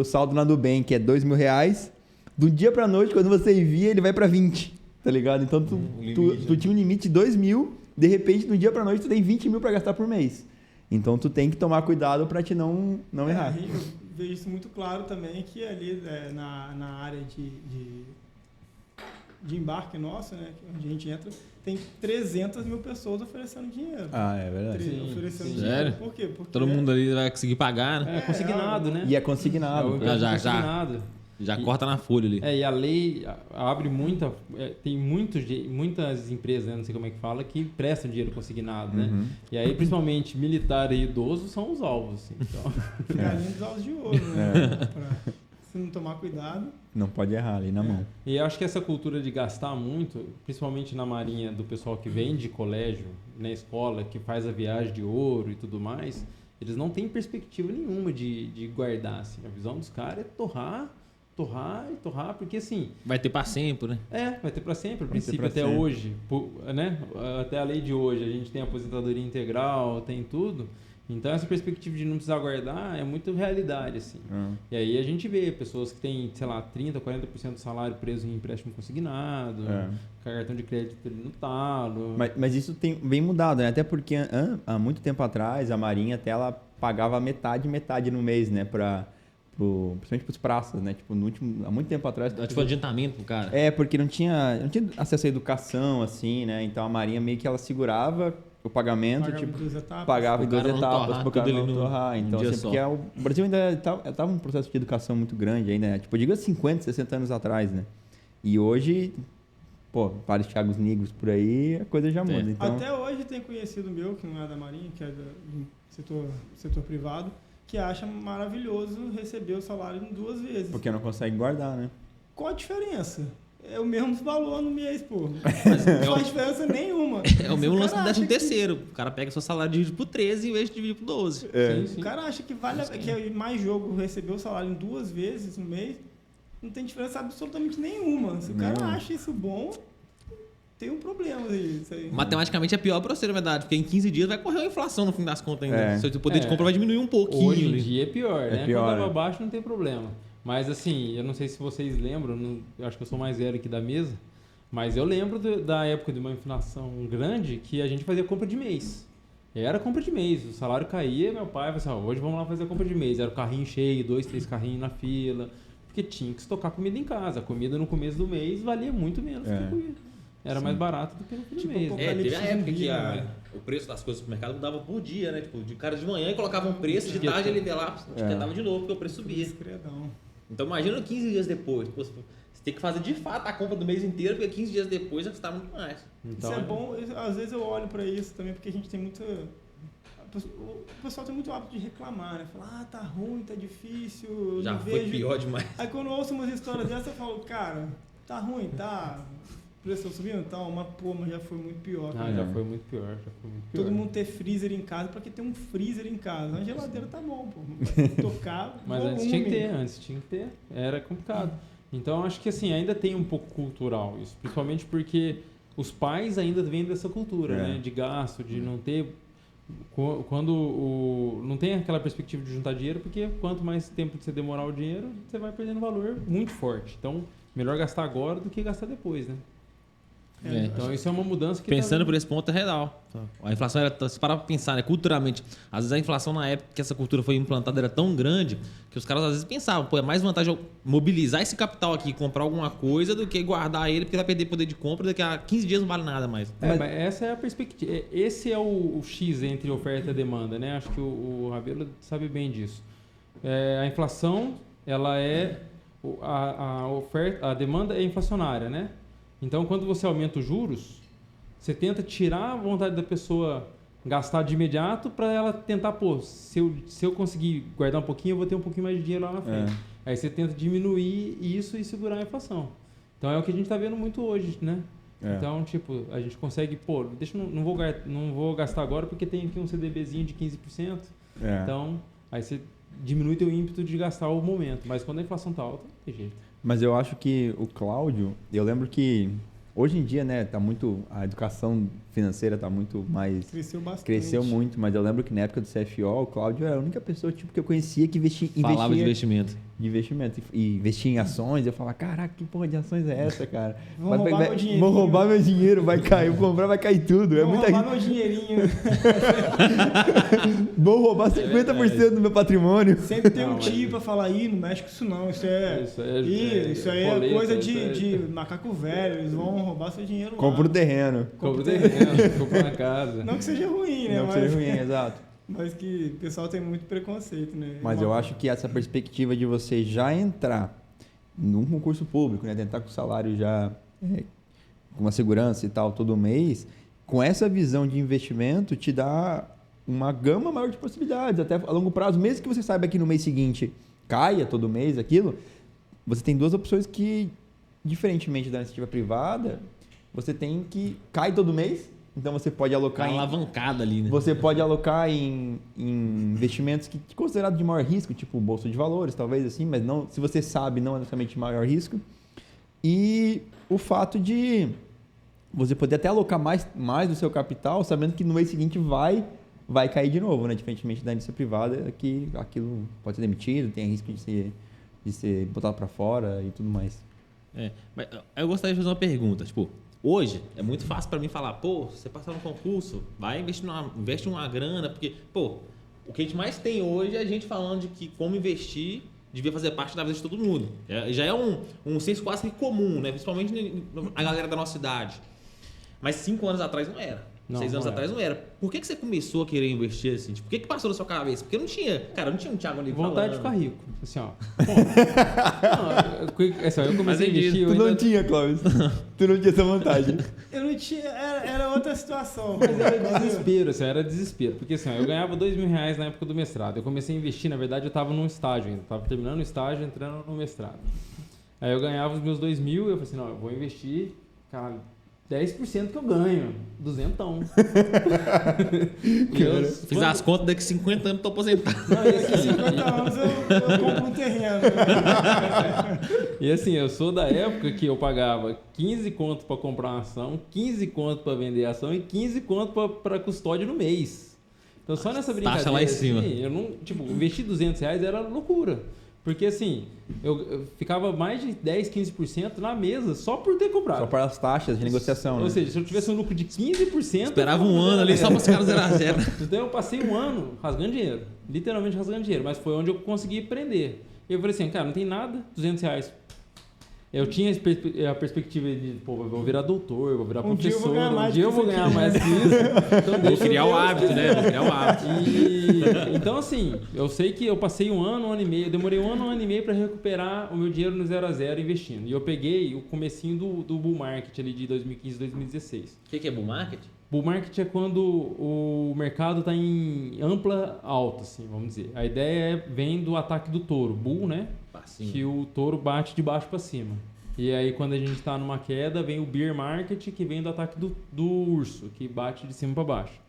saldo na Nubank é R$2.000, do dia pra noite, quando você envia, ele vai pra 20. Tá ligado? Então tu tinha um limite de 2.000, de repente, do dia pra noite, tu tem 20 mil pra gastar por mês. Então tu tem que tomar cuidado pra te não errar. Eu vejo isso muito claro também, que ali na área de embarque nosso, né, onde a gente entra, tem 300 mil pessoas oferecendo dinheiro. Ah, é verdade. Oferecendo sim. dinheiro. Sério? Por quê? Porque Todo mundo ali vai conseguir pagar, né? É consignado, né? E é consignado. Já. Consignado. Já corta na folha ali. E a lei abre tem muitas empresas, né, não sei como é que fala, que prestam dinheiro consignado, né? E aí, principalmente, militar e idoso são os alvos, assim. Então... galinha dos ovos de ouro, né? Se não tomar cuidado. Não pode errar ali na mão. E eu acho que essa cultura de gastar muito, principalmente na marinha, do pessoal que vem de colégio, na escola, que faz a viagem de ouro e tudo mais, eles não têm perspectiva nenhuma de guardar, assim. A visão dos caras é torrar, porque assim... Vai ter para sempre, né? Vai ter para sempre. A Vai ter princípio, pra até sempre. hoje, né? Até a lei de hoje, a gente tem aposentadoria integral, tem tudo. Então, essa perspectiva de não precisar guardar é muito realidade, assim. E aí a gente vê pessoas que têm, sei lá, 30%, 40% do salário preso em empréstimo consignado, cartão de crédito no talo. Mas isso vem mudado, né? Até porque há muito tempo atrás, a Marinha até ela pagava metade no mês, né? Principalmente para os praças, né? Tipo, há muito tempo atrás... Tipo, adiantamento pro cara. Porque não tinha acesso à educação, assim, né? Então, a Marinha meio que ela segurava o pagamento, pagava em duas etapas pro cara não torrar. Então, assim, porque o Brasil ainda estava num processo de educação muito grande ainda, né? Tipo, eu digo 50, 60 anos atrás, né? E hoje, vários Thiagos Negros por aí, a coisa já muda. Então... Até hoje tem conhecido meu, que não é da Marinha, que é do setor privado, que acha maravilhoso receber o salário em 2 vezes. Porque não consegue guardar, né? Qual a diferença? É o mesmo valor no mês, pô. Não faz diferença nenhuma. É o mesmo lance do 13º. O cara pega seu salário e divide por 13 em vez de dividir por 12. O cara acha que que é mais jogo receber o salário em 2 vezes no mês, não tem diferença absolutamente nenhuma. Se o cara acha isso bom, tem um problema aí. Matematicamente é pior para você, na verdade, porque em 15 dias vai correr uma inflação no fim das contas ainda. Seu poder de compra vai diminuir um pouquinho. Hoje em dia é pior, né? Pior, quando tava baixo não tem problema. Mas assim, eu não sei se vocês lembram, eu acho que eu sou mais velho aqui da mesa, mas eu lembro da época de uma inflação grande que a gente fazia compra de mês. Era compra de mês, o salário caía, meu pai falava assim, hoje vamos lá fazer a compra de mês. Era o carrinho cheio, 2, 3 carrinhos na fila, porque tinha que estocar comida em casa. A comida no começo do mês valia muito menos que a comida. Era mais barato do que no fim do mês. Teve a época que o preço das coisas no mercado mudava por dia, né? Tipo, de cara de manhã colocava um preço, de tarde ele nivelava, esquentava de novo, porque o preço subia. Então imagina 15 dias depois. Você tem que fazer de fato a compra do mês inteiro, porque 15 dias depois vai custar muito mais. Então, isso é bom, às vezes eu olho pra isso também, porque a gente tem muita... O pessoal tem muito hábito de reclamar, né? Falar, tá ruim, tá difícil. Já foi pior demais. Aí quando eu ouço umas histórias dessas, eu falo, cara, tá ruim, tá... O preço tá subindo? Então, mas já foi muito pior. Já foi muito pior, Todo mundo ter freezer em casa, pra que ter um freezer em casa? A geladeira tá bom, pô. Tocar... Mas antes tinha que ter. Era complicado. Então, acho que assim, ainda tem um pouco cultural isso. Principalmente porque os pais ainda vêm dessa cultura, né? De gasto, de não ter... Quando não tem aquela perspectiva de juntar dinheiro, porque quanto mais tempo você demorar o dinheiro, você vai perdendo valor muito forte. Então, melhor gastar agora do que gastar depois, né? Então isso é uma mudança que pensando por esse ponto é real. A inflação se parar pra pensar, né, culturalmente, às vezes a inflação na época que essa cultura foi implantada era tão grande que os caras às vezes pensavam, é mais vantagem eu mobilizar esse capital aqui, comprar alguma coisa do que guardar ele porque vai perder poder de compra, daqui a 15 dias não vale nada mais. Mas essa é a perspectiva. Esse é o X entre oferta e demanda, né? Acho que o Rabelo sabe bem disso. A inflação, ela é a oferta, a demanda é inflacionária, né? Então, quando você aumenta os juros, você tenta tirar a vontade da pessoa gastar de imediato para ela tentar, se eu conseguir guardar um pouquinho, eu vou ter um pouquinho mais de dinheiro lá na frente. Aí você tenta diminuir isso e segurar a inflação. Então, é o que a gente está vendo muito hoje, né? Então, tipo, a gente consegue, não vou gastar agora porque tem aqui um CDBzinho de 15%. Então, aí você diminui teu ímpeto de gastar o momento. Mas quando a inflação tá alta, não tem jeito. Mas eu acho que o Cláudio, eu lembro que hoje em dia, né, a educação financeira tá muito mais... Cresceu bastante. Cresceu muito, mas eu lembro que na época do CFO, o Cláudio era a única pessoa que eu conhecia que investia... Falava de investimento. investimento. E investir em ações, eu falava, caraca, que porra de ações é essa, cara? Vão roubar meu dinheiro. Vão roubar meu dinheiro, vai cair, vou comprar, vai cair tudo. Vão roubar meu dinheirinho. Vão roubar 50% do meu patrimônio. Sempre tem um tio pra falar, não mexe com isso não, isso aí é coisa de macaco velho, eles vão roubar seu dinheiro lá. Compra o terreno. Compra o terreno, compra uma casa. Não que seja ruim, né? Não que seja ruim, exato. Mas que o pessoal tem muito preconceito, né? Mas eu acho que essa perspectiva de você já entrar num concurso público, né? Tentar com o salário já com uma segurança e tal todo mês, com essa visão de investimento te dá uma gama maior de possibilidades, até a longo prazo, mesmo que você saiba que no mês seguinte caia todo mês aquilo, você tem duas opções que, diferentemente da iniciativa privada, você tem que cai todo mês. Então você pode alocar uma alavancada ali, né? Você pode alocar em investimentos que considerados de maior risco, tipo bolsa de valores, talvez assim, mas não, se você sabe, não é necessariamente de maior risco. E o fato de você poder até alocar mais do seu capital, sabendo que no mês seguinte vai cair de novo, né? Diferentemente da iniciativa privada, que aquilo pode ser demitido, tem risco de ser botado para fora e tudo mais. Mas eu gostaria de fazer uma pergunta, tipo, hoje é muito fácil para mim falar, pô, você passar no concurso, vai investe uma grana, porque, pô, o que a gente mais tem hoje é a gente falando de que como investir devia fazer parte da vida de todo mundo. Já é um senso quase que comum, né? Principalmente a galera da nossa idade. Mas 5 anos atrás não era. 6 anos atrás não era. Por que você começou a querer investir assim? Tipo, por que passou na sua cabeça? Porque não tinha um Thiago ali vontade falando. de ficar rico. Assim, ó. Eu comecei a investir... Tu não tinha, Clóvis. Tu não tinha essa vontade. Eu não tinha... Era outra situação. Mas era desespero, assim, era desespero. Porque assim, eu ganhava R$2.000 na época do mestrado. Eu comecei a investir, na verdade, eu estava num estágio ainda. Estava terminando o estágio, entrando no mestrado. Aí eu ganhava os meus R$2.000 e eu falei assim, não, eu vou investir, cara... 10% que eu ganho, 200. Fiz as contas, daqui 50 anos tô aposentado. Não, e assim, 50 anos eu compro um terreno. E assim, eu sou da época que eu pagava 15 conto para comprar uma ação, 15 conto para vender a ação e 15 conto para custódia no mês. Então só nessa brincadeira, taxa lá em cima. Assim, eu não, tipo, investir R$200 era loucura. Porque assim, eu ficava mais de 10, 15% na mesa só por ter comprado. Só para as taxas de negociação, né? Ou seja, se eu tivesse um lucro de 15%... Esperava um ano ali só para os caras 0 a 0. Então eu passei um ano rasgando dinheiro. Literalmente rasgando dinheiro. Mas foi onde eu consegui aprender. E eu falei assim, cara, não tem nada, R$200. Eu tinha a perspectiva de, pô, eu vou virar doutor, vou virar professor, um dia eu vou ganhar mais que isso. Então, vou criar o hábito, né? Vou criar o hábito. Então, assim, eu sei que eu passei um ano e meio, eu demorei um ano e meio para recuperar o meu dinheiro no 0 a 0 investindo. E eu peguei o comecinho do bull market ali de 2015, 2016. O que é bull market? Bull market é quando o mercado está em ampla alta, assim, vamos dizer. A ideia vem do ataque do touro, bull, né? Passinho. Que o touro bate de baixo para cima. E aí quando a gente está numa queda, vem o bear market, que vem do ataque do urso, que bate de cima para baixo.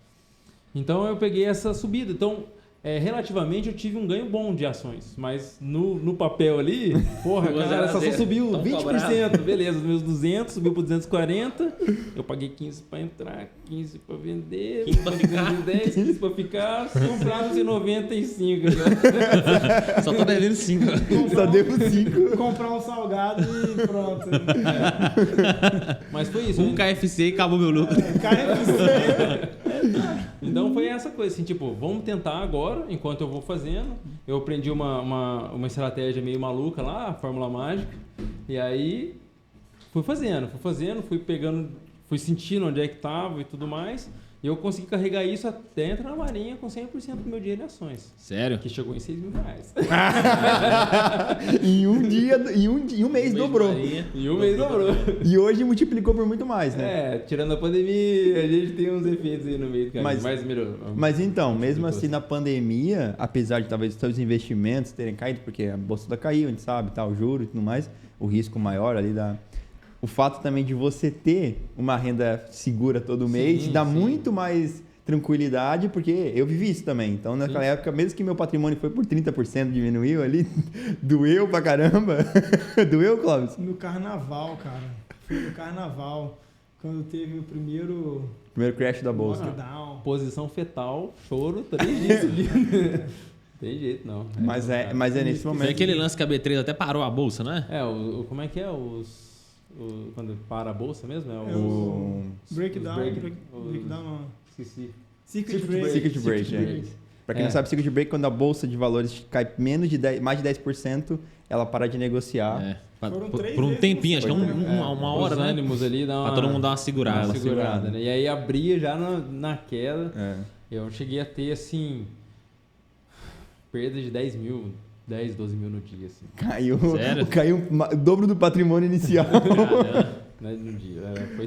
Então eu peguei essa subida. Então, relativamente eu tive um ganho bom de ações, mas no papel ali, porra, cara, só subiu 20%, beleza, os meus 200 subiu para 240, eu paguei 15 para entrar, 15 para vender, 15 para ficar, 10, 15 para ficar, comprado em 95. Só tô devendo 5. Só devo 5. Comprar um salgado e pronto. Mas foi isso. Um KFC e acabou meu lucro. KFC. Então foi essa coisa, assim, tipo, vamos tentar agora, enquanto eu vou fazendo. Eu aprendi uma estratégia meio maluca lá, a Fórmula Mágica. E aí fui fazendo, fui pegando, fui sentindo onde é que tava e tudo mais. E eu consegui carregar isso até entrar na Marinha com 100% do meu dinheiro em ações. Sério? Que chegou em R$6.000. Em um mês dobrou. Em um mês dobrou. E hoje multiplicou por muito mais, né? Tirando a pandemia, a gente tem uns efeitos aí no meio do caminho. Mas então, mesmo assim, na pandemia, apesar de talvez os seus investimentos terem caído, porque a bolsa toda caiu, a gente sabe, o juro e tudo mais, o risco maior ali o fato também de você ter uma renda segura todo mês te dá muito mais tranquilidade, porque eu vivi isso também. Então, naquela época, mesmo que meu patrimônio foi por 30%, diminuiu ali, doeu pra caramba. Doeu, Clóvis? No carnaval, cara. Foi no carnaval, quando teve o primeiro crash da bolsa. Lockdown. Posição fetal, choro, 3 dias. Tem jeito, não. Mas é nesse Foi momento. aquele lance que a B3 até parou a bolsa, né? Como é que é quando para a bolsa mesmo? O Breakdown. Esqueci. Circuit break. Circuit break. Para quem não sabe, Circuit break, quando a bolsa de valores cai menos de 10, mais de 10%, ela para de negociar. Por um tempinho, acho que uma hora, os né? ânimos ali dá Pra todo mundo dar uma segurada. Né? E aí abria já na queda. É. Eu cheguei a ter, assim, perda de 10 mil, 10, 12 mil no dia. Assim. Sério? Caiu o dobro do patrimônio inicial. No dia. Foi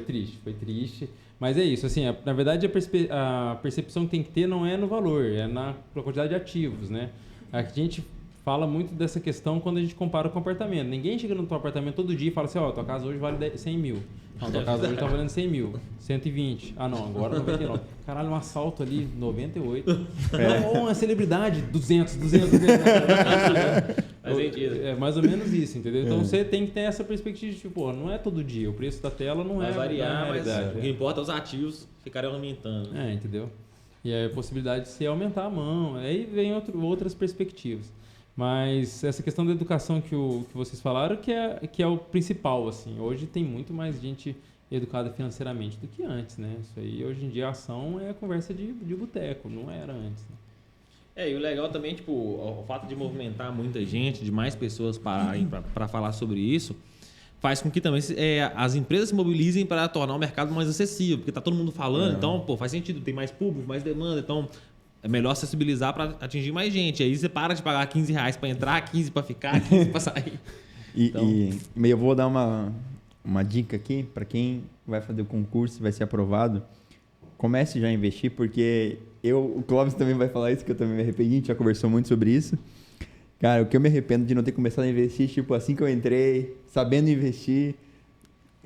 triste. Mas é isso, assim, na verdade a percepção que tem que ter não é no valor, é na quantidade de ativos, né? A gente fala muito dessa questão quando a gente compara com o apartamento. Ninguém chega no teu apartamento todo dia e fala assim, tua casa hoje vale 100 mil. Não, tua casa hoje tá valendo 100 mil, 120. Ah, não, agora 99. Caralho, um assalto ali, 98. Ou uma celebridade, 200. Faz sentido. É mais ou menos isso, entendeu? Então você tem que ter essa perspectiva de, tipo, não é todo dia, o preço da tela não Vai variar, mas realidade. o que importa é os ativos ficarem aumentando. Entendeu? E aí a possibilidade de se aumentar a mão, aí vem outras perspectivas. Mas essa questão da educação que vocês falaram, que é o principal, assim. Hoje tem muito mais gente educada financeiramente do que antes, né? Isso aí, hoje em dia, a ação é conversa de boteco, não era antes. Né? E o legal também, tipo, o fato de movimentar muita gente, de mais pessoas pararem para falar sobre isso, faz com que também as empresas se mobilizem para tornar o mercado mais acessível, porque tá todo mundo falando, então, faz sentido, tem mais público, mais demanda, então é melhor acessibilizar para atingir mais gente. Aí você para de pagar R$15 para entrar, 15 para ficar, 15 para sair. E eu vou dar uma dica aqui para quem vai fazer o concurso e vai ser aprovado. Comece já a investir, porque o Clóvis também vai falar isso, que eu também me arrependi, a gente já conversou muito sobre isso. Cara, o que eu me arrependo de não ter começado a investir, tipo, assim que eu entrei, sabendo investir,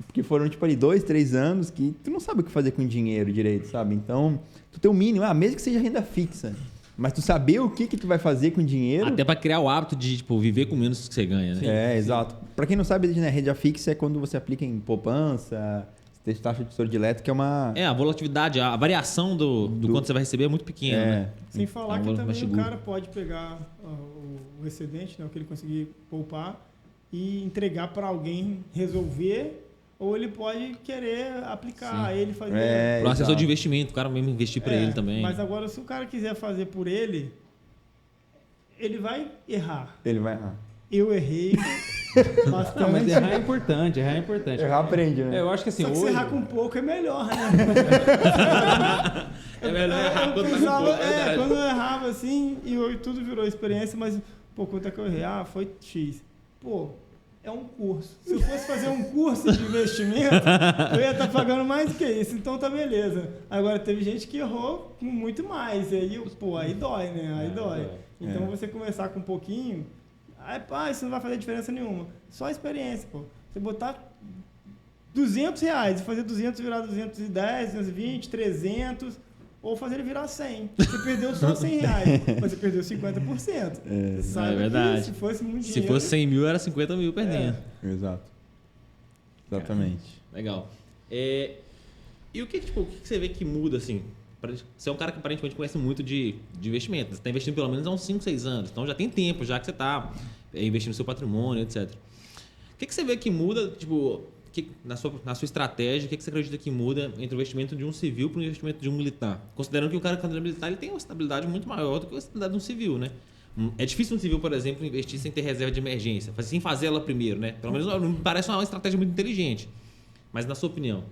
porque foram, tipo, ali 2, 3 anos que tu não sabe o que fazer com dinheiro direito, sabe? Então, tu tem o mínimo, mesmo que seja renda fixa, mas tu saber o que tu vai fazer com dinheiro... Até para criar o hábito de, tipo, viver com menos que você ganha, né? Exato. Para quem não sabe, né, renda fixa é quando você aplica em poupança, taxa de tesouro direto, que é uma... A volatilidade, a variação do quanto você vai receber é muito pequena, né? Sem falar que também o cara pode pegar o excedente, né, o que ele conseguir poupar, e entregar para alguém resolver, ou ele pode querer aplicar, ele fazer... Para o assessor de investimento, o cara mesmo investir para ele também. Mas agora, se o cara quiser fazer por ele vai errar. Ele vai errar. Eu errei bastante. Não, mas errar é importante. Errar aprende, né? Eu acho que assim, só que se errar com pouco é melhor, né? É melhor errar quando com pouco. Quando eu errava assim, e tudo virou experiência, mas, quanto é que eu errei? Foi X. É um curso. Se eu fosse fazer um curso de investimento, eu ia estar pagando mais do que isso. Então tá beleza. Agora, teve gente que errou com muito mais. E aí, aí dói, né? Aí dói. Então, você começar com um pouquinho... isso não vai fazer diferença nenhuma. Só a experiência, pô. Você botar R$200 e fazer 200 virar 210, 220, 300, ou fazer ele virar 100. Você perdeu só R$100, mas você perdeu 50%. Você sabe verdade. Que se fosse muito dinheiro... Se fosse 100 mil, era 50 mil perdendo. Exato. Exatamente. Legal. E o que você vê que muda, assim? Você é um cara que aparentemente conhece muito de investimento. Você está investindo pelo menos há uns 5, 6 anos. Então já tem tempo já que você está investindo no seu patrimônio, etc. O que você vê que muda, tipo, na sua estratégia, o que você acredita que muda entre o investimento de um civil para o investimento de um militar? Considerando que o cara que é militar ele tem uma estabilidade muito maior do que a estabilidade de um civil, né? É difícil um civil, por exemplo, investir sem ter reserva de emergência, sem fazer ela primeiro, né? Pelo menos não me parece uma estratégia muito inteligente. Mas na sua opinião?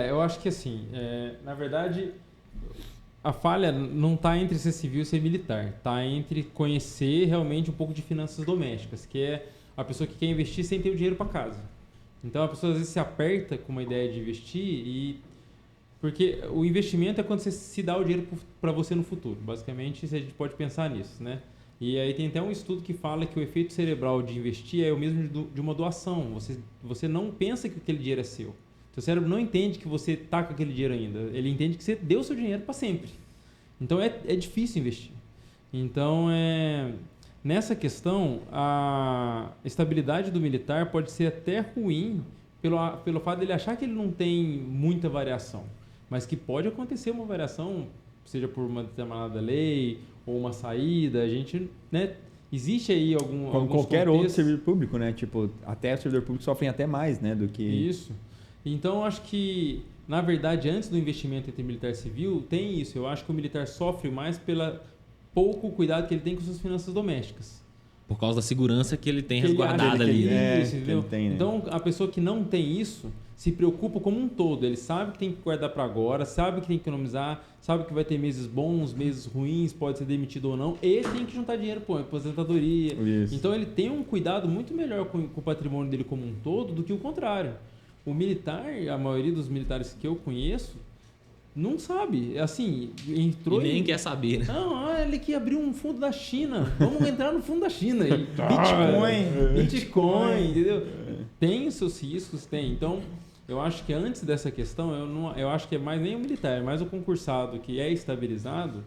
Eu acho que assim, na verdade... A falha não está entre ser civil e ser militar, está entre conhecer realmente um pouco de finanças domésticas, que é a pessoa que quer investir sem ter o dinheiro para casa. Então a pessoa às vezes se aperta com uma ideia de investir porque o investimento é quando você se dá o dinheiro para você no futuro. Basicamente, a gente pode pensar nisso, né? E aí tem até um estudo que fala que o efeito cerebral de investir é o mesmo de uma doação. Você não pensa que aquele dinheiro é seu. Seu cérebro não entende que você está com aquele dinheiro ainda. Ele entende que você deu seu dinheiro para sempre. Então, é difícil investir. Então, nessa questão, a estabilidade do militar pode ser até ruim pelo fato dele achar que ele não tem muita variação. Mas que pode acontecer uma variação seja por uma determinada lei ou uma saída, a gente, né, existe aí Como alguns qualquer outro contextos. servidor público, né? Tipo, até o servidor público sofrem até mais, né? Do que... Isso. Então, eu acho que, na verdade, antes do investimento entre militar e civil, tem isso. Eu acho que o militar sofre mais pela pouco cuidado que ele tem com suas finanças domésticas. Por causa da segurança que ele tem Que ele resguardada acha ali. que né? isso, que entendeu? ele tem, né? Então, a pessoa que não tem isso se preocupa como um todo. Ele sabe que tem que guardar para agora, sabe que tem que economizar, sabe que vai ter meses bons, meses ruins, pode ser demitido ou não, e tem que juntar dinheiro para aposentadoria. Isso. Então, ele tem um cuidado muito melhor com o patrimônio dele como um todo do que o contrário. O militar, a maioria dos militares que eu conheço, não sabe. Assim, entrou E nem quer saber, né? Não, ele quer abrir um fundo da China. Vamos entrar no fundo da China. E Bitcoin, entendeu? Tem os seus riscos, tem. Então, eu acho que antes dessa questão, eu acho que é mais nem o militar, é mais o concursado que é estabilizado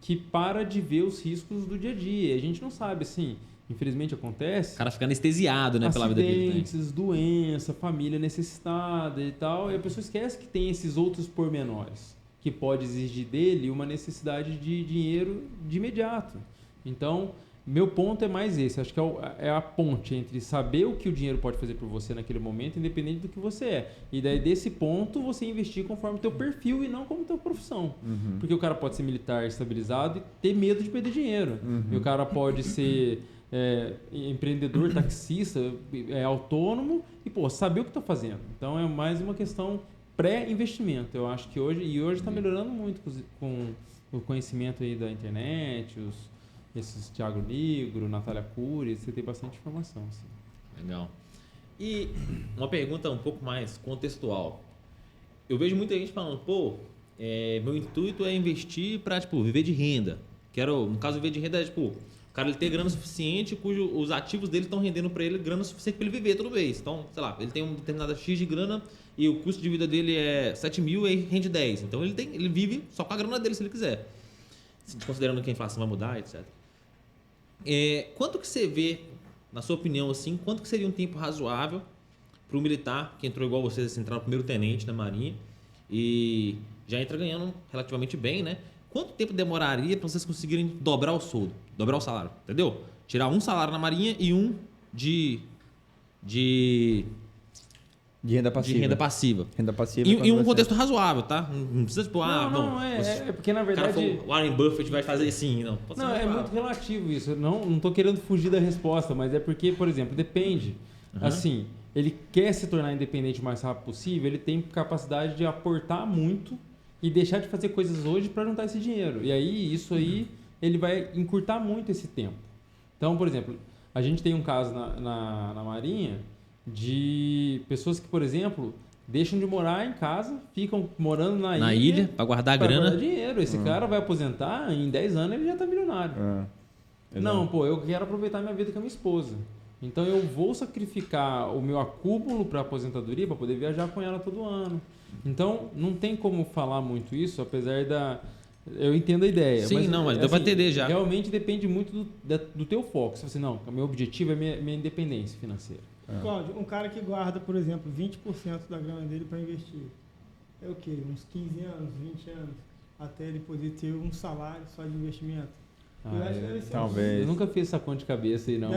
que para de ver os riscos do dia a dia. A gente não sabe, assim, infelizmente acontece. O cara fica anestesiado, né, pela vida que ele tem. Acidentes, doença, família necessitada e tal. E a pessoa esquece que tem esses outros pormenores que pode exigir dele uma necessidade de dinheiro de imediato. Então, meu ponto é mais esse. Acho que é a ponte entre saber o que o dinheiro pode fazer por você naquele momento, independente do que você é. E daí, desse ponto, você investir conforme o teu perfil e não como tua profissão. Porque o cara pode ser militar estabilizado e ter medo de perder dinheiro. E o cara pode ser... empreendedor, taxista, autônomo e, pô, saber o que está fazendo. Então, é mais uma questão pré-investimento. Eu acho que hoje está melhorando muito com o conhecimento aí da internet, esses Thiago Negro, Natália Cury, você tem bastante informação. Assim. Legal. E uma pergunta um pouco mais contextual. Eu vejo muita gente falando, pô, meu intuito é investir para, tipo, viver de renda. No caso, viver de renda é, tipo, o cara ele ter grana suficiente, os ativos dele estão rendendo para ele grana suficiente para ele viver todo mês. Então, sei lá, ele tem um determinada X de grana e o custo de vida dele é 7 mil e rende 10. Então, ele vive só com a grana dele, se ele quiser. Considerando que a inflação vai mudar, etc. Quanto que você vê, na sua opinião, assim, quanto que seria um tempo razoável para o militar, que entrou igual vocês, assim, entrar no primeiro tenente na Marinha e já entra ganhando relativamente bem, né? Quanto tempo demoraria para vocês conseguirem dobrar o soldo, dobrar o salário, entendeu? Tirar um salário na Marinha e um de renda passiva. renda passiva. Renda passiva. Em um contexto razoável, tá? Não precisa, tipo, é porque, na verdade... O Warren Buffett vai fazer assim, não. Pode ser Não, é razoável. muito relativo isso. Não tô querendo fugir da resposta, mas é porque, por exemplo, depende. Assim, ele quer se tornar independente o mais rápido possível, ele tem capacidade de aportar muito e deixar de fazer coisas hoje para juntar esse dinheiro. E aí, isso aí, ele vai encurtar muito esse tempo. Então, por exemplo, a gente tem um caso na Marinha de pessoas que, por exemplo, deixam de morar em casa, ficam morando na ilha para guardar a pra grana. guardar dinheiro. Esse cara vai aposentar, em 10 anos ele já está milionário. Não, pô, eu quero aproveitar minha vida com a minha esposa. Então eu vou sacrificar o meu acúmulo para aposentadoria para poder viajar com ela todo ano. Então não tem como falar muito isso, apesar eu entendo a ideia. Sim, mas deu para entender já. Realmente depende muito do teu foco. Se você, não, o meu objetivo é minha independência financeira. Cláudio, um cara que guarda, por exemplo, 20% da grana dele para investir, é o quê? Uns 15 anos, 20 anos, até ele poder ter um salário só de investimento? Eu acho que deve ser talvez. Eu nunca fiz essa conta de cabeça aí, não.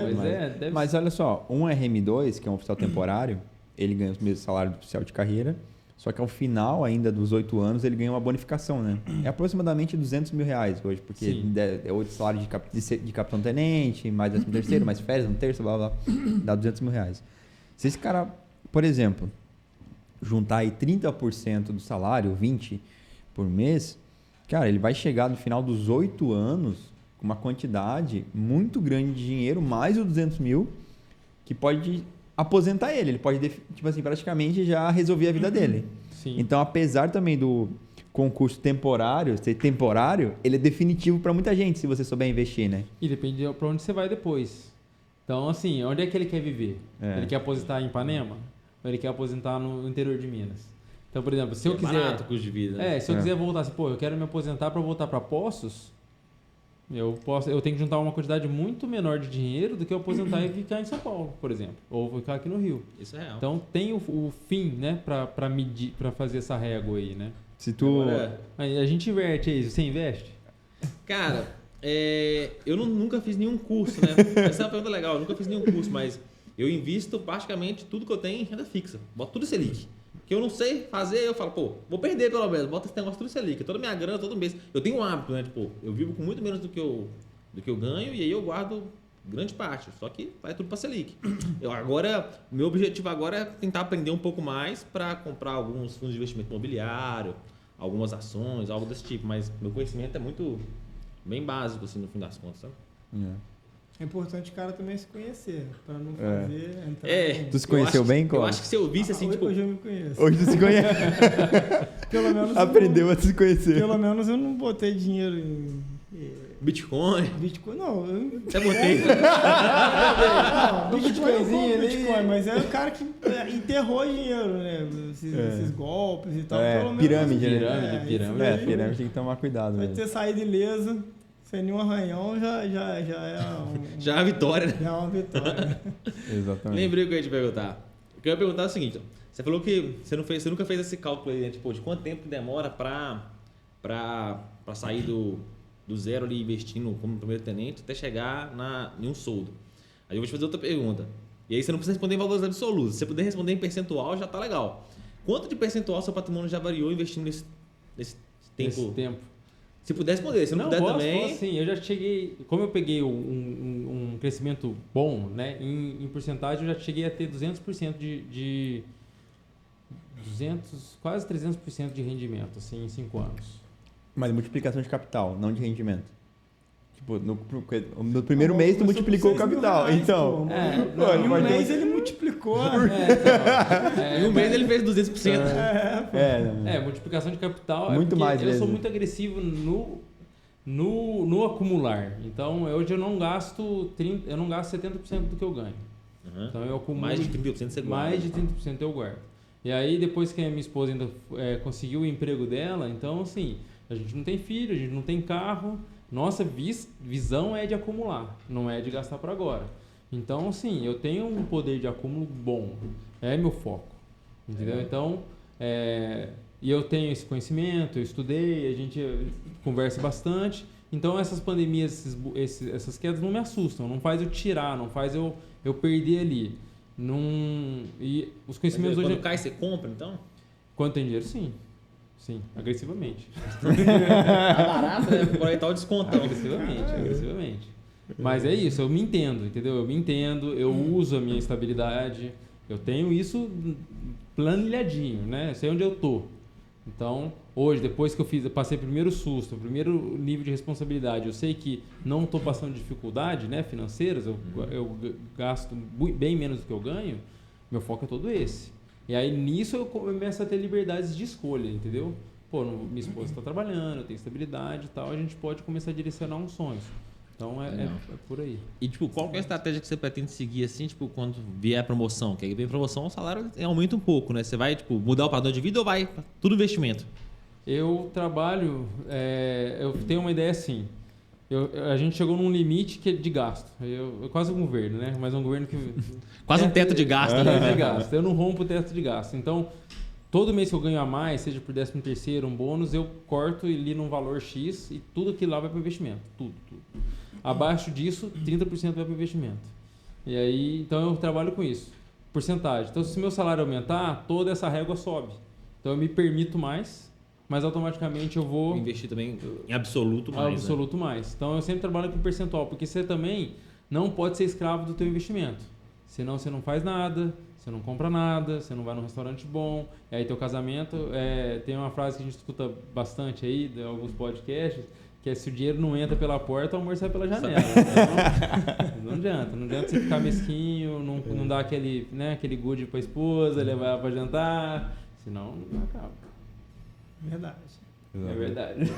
Mas olha só, um RM2, que é um oficial temporário, ele ganha o mesmo salário do oficial de carreira, só que ao final ainda dos 8 anos ele ganha uma bonificação, né? É aproximadamente R$200 mil hoje, porque é 8 salários de capitão-tenente, mais 13º, mais férias, um terço, blá, blá, dá R$200 mil. Se esse cara, por exemplo, juntar aí 30% do salário, 20% por mês, cara, ele vai chegar no final dos 8 anos com uma quantidade muito grande de dinheiro, mais os 200 mil, que pode aposentar ele. Ele pode, tipo assim, praticamente já resolver a vida dele. Sim. Então, apesar também do concurso temporário ser temporário, ele é definitivo para muita gente, se você souber investir, né? E depende para onde você vai depois. Então, assim, onde é que ele quer viver? Ele quer aposentar em Ipanema? Ou ele quer aposentar no interior de Minas? Então, por exemplo, se eu quiser... barato o custo de vida. Né? Se eu quiser voltar assim, eu quero me aposentar para voltar para Poços, eu tenho que juntar uma quantidade muito menor de dinheiro do que eu aposentar e ficar em São Paulo, por exemplo. Ou ficar aqui no Rio. Isso é real. Então, tem o fim, né, para medir, para fazer essa régua aí, né? Se tu... Agora, Aí a gente inverte aí, você investe? cara, eu nunca fiz nenhum curso, né? Essa é uma pergunta legal. Eu nunca fiz nenhum curso, mas eu invisto praticamente tudo que eu tenho em renda fixa. Boto tudo Selic. Que eu não sei fazer, eu falo, pô, vou perder pelo menos. Bota esse negócio tudo Selic. Toda minha grana, todo mês. Eu tenho um hábito, né? Tipo, eu vivo com muito menos do que eu ganho e aí eu guardo grande parte. Só que vai tudo para Selic. Meu objetivo agora é tentar aprender um pouco mais para comprar alguns fundos de investimento imobiliário, algumas ações, algo desse tipo. Mas meu conhecimento é muito bem básico, assim, no fim das contas, sabe? É importante o cara também se conhecer, para não fazer... Tu se conheceu bem, Cláudio? Eu acho que se eu visse assim, tipo... Hoje eu me conheço. Hoje tu se conhece. Pelo menos Aprendeu a se conhecer. Pelo menos eu não botei dinheiro em... Bitcoin. Bitcoin, não. Até botei. Não, Bitcoinzinho ali. Bitcoin, mas é o cara que enterrou dinheiro, né? Esses golpes e tal. Pelo menos, pirâmide, pirâmide. Pirâmide tem que tomar cuidado. Vai Velho. ter saído ileso, sem nenhum arranhão, já é Já é uma vitória, né? Já é uma vitória. Exatamente. Lembrei o que eu ia te perguntar. O que eu ia perguntar é o seguinte: você falou que você nunca fez esse cálculo aí, né? Tipo, de quanto tempo demora pra sair do zero ali investindo como primeiro tenente até chegar em um soldo. Aí eu vou te fazer outra pergunta. E aí você não precisa responder em valores absolutos. Se você puder responder em percentual, já tá legal. Quanto de percentual seu patrimônio já variou investindo nesse tempo? Nesse tempo. Se puder responder, se não puder também... Posso, sim. Eu já cheguei... Como eu peguei um crescimento bom, né? Em porcentagem, eu já cheguei a ter 200% de 200, quase 300% de rendimento, assim, em 5 anos. Mas multiplicação de capital, não de rendimento. Tipo, no primeiro mês tu multiplicou o capital. Reais, então, em um mês ele multiplicou. Em um mês ele fez 200%. Multiplicação de capital. Muito mais eu vezes. sou muito agressivo no acumular. Então, hoje eu não gasto 70% do que eu ganho. Uhum. Então, eu acumulo... Mais de 30% você guarda. Mais de 30% eu guardo. E aí, depois que a minha esposa ainda conseguiu o emprego dela, então, assim, a gente não tem filho, a gente não tem carro. Nossa visão é de acumular, não é de gastar para agora. Então, sim, eu tenho um poder de acúmulo bom. É meu foco. Entendeu? Então, e eu tenho esse conhecimento, eu estudei, a gente conversa bastante. Então, essas pandemias, essas quedas não me assustam, não faz eu tirar, não faz eu perder ali. E os conhecimentos Quando hoje... cai, você compra, então? Quando tem dinheiro, sim. Sim, agressivamente. Tá barato, né? Aproveitar o descontão. Agressivamente. Mas é isso, eu me entendo, entendeu? Eu me entendo, eu uso a minha estabilidade, eu tenho isso planilhadinho, né? Eu sei onde eu tô. Então, hoje, depois que eu passei o primeiro susto, o primeiro nível de responsabilidade, eu sei que não estou passando dificuldade, né, financeiras, eu gasto bem menos do que eu ganho, meu foco é todo esse. E aí, nisso, eu começo a ter liberdades de escolha, entendeu? Pô, minha esposa está trabalhando, eu tenho estabilidade e tal, a gente pode começar a direcionar uns sonhos. Então, é por aí. E, tipo, qual que é a estratégia que você pretende seguir, assim, tipo, quando vier a promoção? Que aí vem promoção, o salário aumenta um pouco, né? Você vai, tipo, mudar o padrão de vida ou vai tudo investimento? Eu trabalho, eu tenho uma ideia assim, a gente chegou num limite que é de gasto, quase um governo, né? Mas um governo que... Quase um teto de gasto. Teto de gasto. Eu não rompo o teto de gasto. Então, todo mês que eu ganho a mais, seja por 13º, um bônus, eu corto ali num valor X e tudo aquilo lá vai para o investimento. Tudo. Abaixo disso, 30% vai para o investimento. E aí, então eu trabalho com isso. Porcentagem. Então, se meu salário aumentar, toda essa régua sobe. Então, eu me permito mais, mas automaticamente eu vou... Investir também em absoluto mais. Absoluto mais. Então, eu sempre trabalho com percentual, porque você também não pode ser escravo do teu investimento. Senão, você não faz nada, você não compra nada, você não vai num restaurante bom. E aí, teu casamento... tem uma frase que a gente escuta bastante aí, de alguns podcasts, que é: se o dinheiro não entra pela porta, o amor sai pela janela. Então, não adianta você ficar mesquinho, não dar aquele good pra esposa, levar ela pra jantar, senão não acaba. Verdade. É verdade.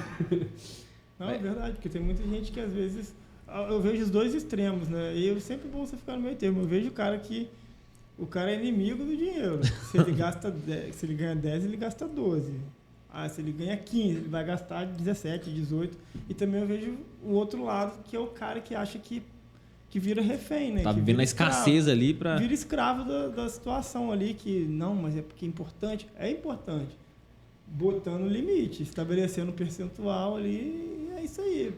Não, é verdade, porque tem muita gente que às vezes... Eu vejo os dois extremos, né? E é sempre bom você ficar no meio termo. Eu vejo o cara que... O cara é inimigo do dinheiro. Se ele ganha 10, ele gasta 12. Se ele ganha 15, ele vai gastar 17, 18. E também eu vejo o outro lado, que é o cara que acha que vira refém, né? Tá que vivendo a escassez ali pra... Vira escravo da situação ali, que não, mas é porque é importante. É importante. botando limite, estabelecendo um percentual ali, e é isso aí.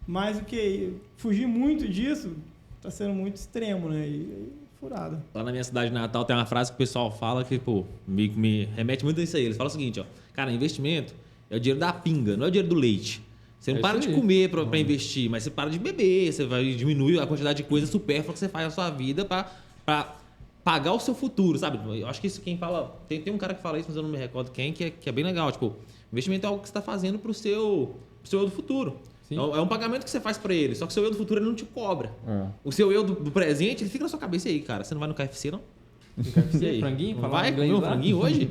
Mais do que fugir muito disso, está sendo muito extremo, né? E furada. Lá na minha cidade natal tem uma frase que o pessoal fala que, pô, me remete muito a isso aí. Eles falam o seguinte, ó, cara, investimento é o dinheiro da pinga, não é o dinheiro do leite. Você não para de comer para investir, mas você para de beber, você vai diminuir a quantidade de coisa supérflua que você faz na sua vida para pagar o seu futuro, sabe? Eu acho que isso quem fala... Tem um cara que fala isso, mas eu não me recordo quem, que é bem legal. Tipo, investimento é algo que você está fazendo pro seu eu do futuro. Sim. É um pagamento que você faz para ele, só que o seu eu do futuro ele não te cobra. O seu eu do presente, ele fica na sua cabeça aí, cara. Você não vai no KFC, não? No KFC, franguinho? Não vai comer um franguinho hoje?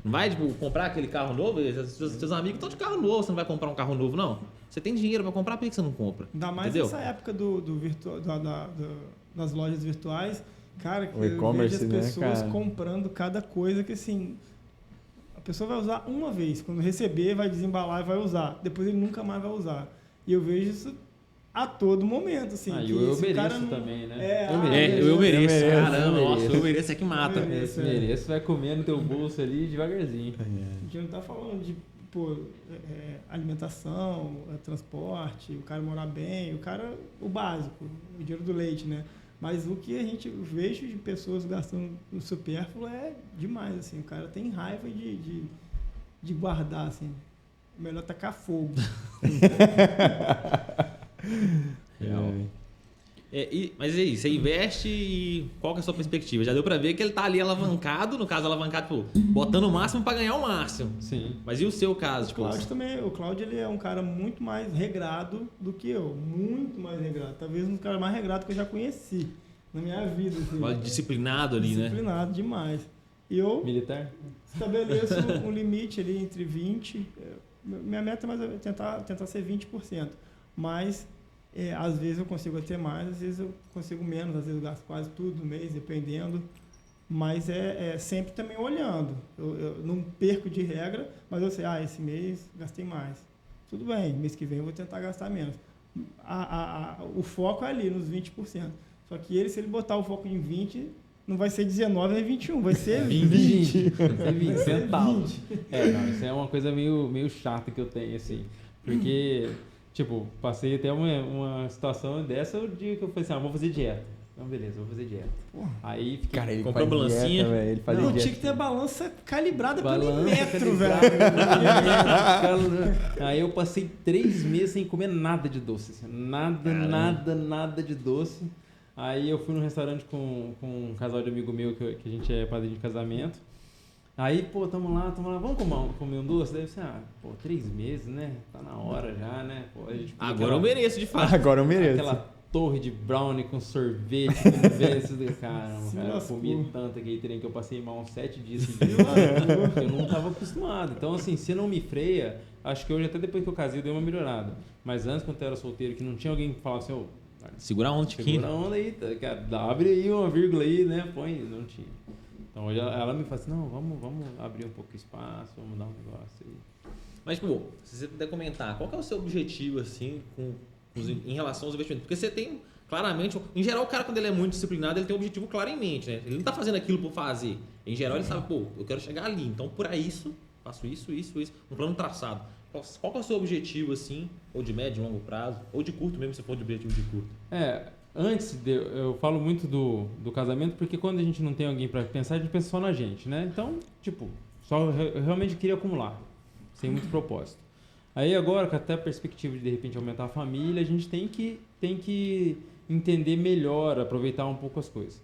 Não vai, tipo, comprar aquele carro novo? Seus amigos estão de carro novo, você não vai comprar um carro novo, não? Você tem dinheiro para comprar, por que você não compra? Ainda mais nessa época das lojas virtuais, cara, que o e-commerce, eu vejo as pessoas né, comprando cada coisa que, assim, a pessoa vai usar uma vez. Quando receber, vai desembalar e vai usar. Depois ele nunca mais vai usar. E eu vejo isso a todo momento, assim. E eu mereço também, né? Eu mereço. Caramba, nossa, eu mereço é que mata. Eu mereço, vai comer no teu bolso ali devagarzinho. A gente não tá falando de alimentação, transporte, o cara morar bem, o básico, o dinheiro do leite, né? Mas o que a gente vejo de pessoas gastando no supérfluo é demais, assim. O cara tem raiva de guardar, assim. Melhor tacar fogo. Real. Mas aí, você investe e qual que é a sua perspectiva? Já deu pra ver que ele tá ali alavancado, no caso alavancado, botando o máximo pra ganhar o máximo. Sim. Mas e o seu caso? O Cláudio ele é um cara muito mais regrado do que eu. Muito mais regrado. Talvez um cara mais regrado que eu já conheci na minha vida. Assim. Disciplinado ali, né? Disciplinado demais. E eu militar? Estabeleço um limite ali entre 20%. Minha meta é tentar ser 20%. Mas... às vezes eu consigo ter mais, às vezes eu consigo menos, às vezes eu gasto quase tudo no mês, dependendo. Mas é sempre também olhando. Eu não perco de regra, mas eu sei, esse mês gastei mais. Tudo bem, mês que vem eu vou tentar gastar menos. O foco é ali, nos 20%. Só que se ele botar o foco em 20%, não vai ser 19, é 21, vai ser 20. Vai ser 20 centavos. Não, isso é uma coisa meio chata que eu tenho, assim. Porque... Tipo, passei até uma situação dessa o dia que eu falei assim, vou fazer dieta. Não, beleza, vou fazer dieta. Porra. Aí fiquei... Cara, ele comprou balancinha. Ele fazia não, dieta. tinha que ter balança calibrada pelo metro, velho. Aí eu passei 3 meses sem comer nada de doce. Assim, nada de doce. Aí eu fui num restaurante com um casal de amigo meu, que a gente é padrinho de casamento. Aí, tamo lá, vamos comer um doce? Daí você, 3 meses, né? Tá na hora já, né? Agora eu mereço, de fato. Agora eu mereço. Aquela torre de brownie com sorvete, caramba, cara, eu comi tanto aquele trem que eu passei mal uns 7 dias seguidos, eu não tava acostumado. Então, assim, se não me freia, acho que hoje, até depois que eu casei, deu uma melhorada. Mas antes, quando eu era solteiro, que não tinha alguém que falava assim, segura a onda, Tiquinho. Segura a onda aí, abre aí uma vírgula aí, né? Põe, não tinha. Então hoje ela me fala assim, não, vamos abrir um pouco o espaço, vamos dar um negócio aí. Mas, se você puder comentar, qual que é o seu objetivo, assim, em relação aos investimentos? Porque você tem, claramente, em geral, o cara, quando ele é muito disciplinado, ele tem um objetivo claro em mente, né? Ele não tá fazendo aquilo por fazer. Em geral, ele sabe, eu quero chegar ali, então, por isso, faço isso, um plano traçado. Qual que é o seu objetivo, assim, ou de médio, longo prazo, ou de curto mesmo, se for de objetivo de curto? Eu falo muito do casamento, porque quando a gente não tem alguém para pensar, a gente pensa só na gente, né? Então, eu realmente queria acumular, sem muito propósito. Aí agora, com até a perspectiva de repente aumentar a família, a gente tem que entender melhor, aproveitar um pouco as coisas.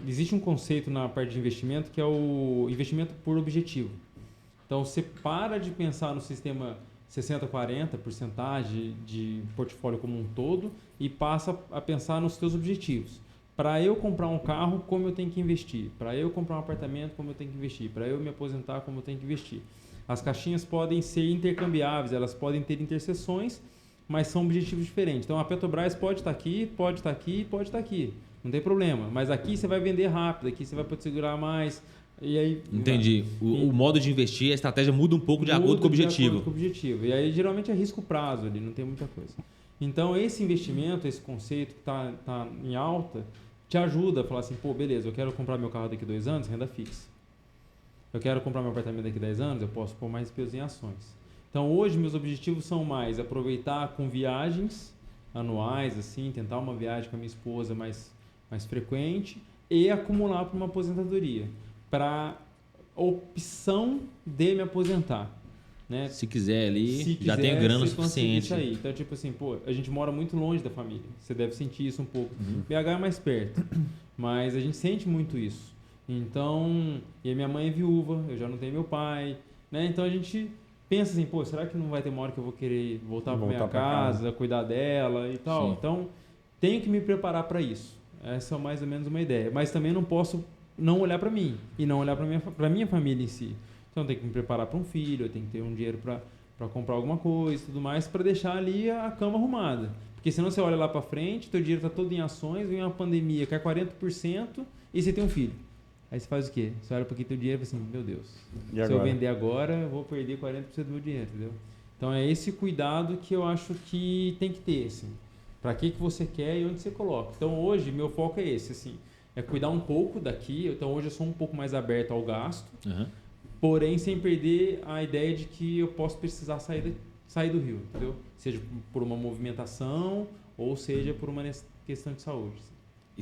Existe um conceito na parte de investimento que é o investimento por objetivo. Então, você para de pensar no sistema 60-40, porcentagem de portfólio como um todo, e passa a pensar nos seus objetivos. Para eu comprar um carro, como eu tenho que investir? Para eu comprar um apartamento, como eu tenho que investir? Para eu me aposentar, como eu tenho que investir? As caixinhas podem ser intercambiáveis, elas podem ter interseções, mas são objetivos diferentes. Então, a Petrobras pode estar aqui, pode estar aqui, pode estar aqui. Não tem problema. Mas aqui você vai vender rápido, aqui você vai poder segurar mais. E aí, entendi. O modo de investir, a estratégia muda um pouco de acordo com o objetivo. E aí, geralmente, é risco prazo ali, não tem muita coisa. Então, esse investimento, esse conceito que está em alta, te ajuda a falar assim, beleza, eu quero comprar meu carro daqui a 2 anos, renda fixa. eu quero comprar meu apartamento daqui a 10 anos, eu posso pôr mais peso em ações. Então, hoje, meus objetivos são mais aproveitar com viagens anuais, assim, tentar uma viagem com a minha esposa mais frequente e acumular para uma aposentadoria, para opção de me aposentar. Né? Se quiser ali, Se já quiser, tem grana o você conseguir suficiente. sair. Então, tipo assim, pô, a gente mora muito longe da família. Você deve sentir isso um pouco. BH é mais perto, mas a gente sente muito isso. Então, e a minha mãe é viúva, eu já não tenho meu pai, né? Então a gente pensa assim, pô, será que não vai ter uma hora que eu vou querer voltar para minha casa, cuidar dela e tal? Sim. Então, tenho que me preparar para isso. Essa é mais ou menos uma ideia. Mas também não posso não olhar para mim e não olhar para minha família em si. Então, eu tenho que me preparar para um filho, eu tenho que ter um dinheiro para comprar alguma coisa e tudo mais, para deixar ali a cama arrumada. Porque senão você olha lá para frente, teu dinheiro está todo em ações, vem uma pandemia, cai 40% e você tem um filho. Aí você faz o quê? Você olha para aqui teu dinheiro e fala assim, meu Deus, se eu vender agora, eu vou perder 40% do meu dinheiro, entendeu? Então é esse cuidado que eu acho que tem que ter, assim. Para que você quer e onde você coloca. Então hoje, meu foco é esse, assim. É cuidar um pouco daqui. Então hoje eu sou um pouco mais aberto ao gasto, porém sem perder a ideia de que eu posso precisar sair do Rio, entendeu? Seja por uma movimentação ou seja por uma questão de saúde. Assim. E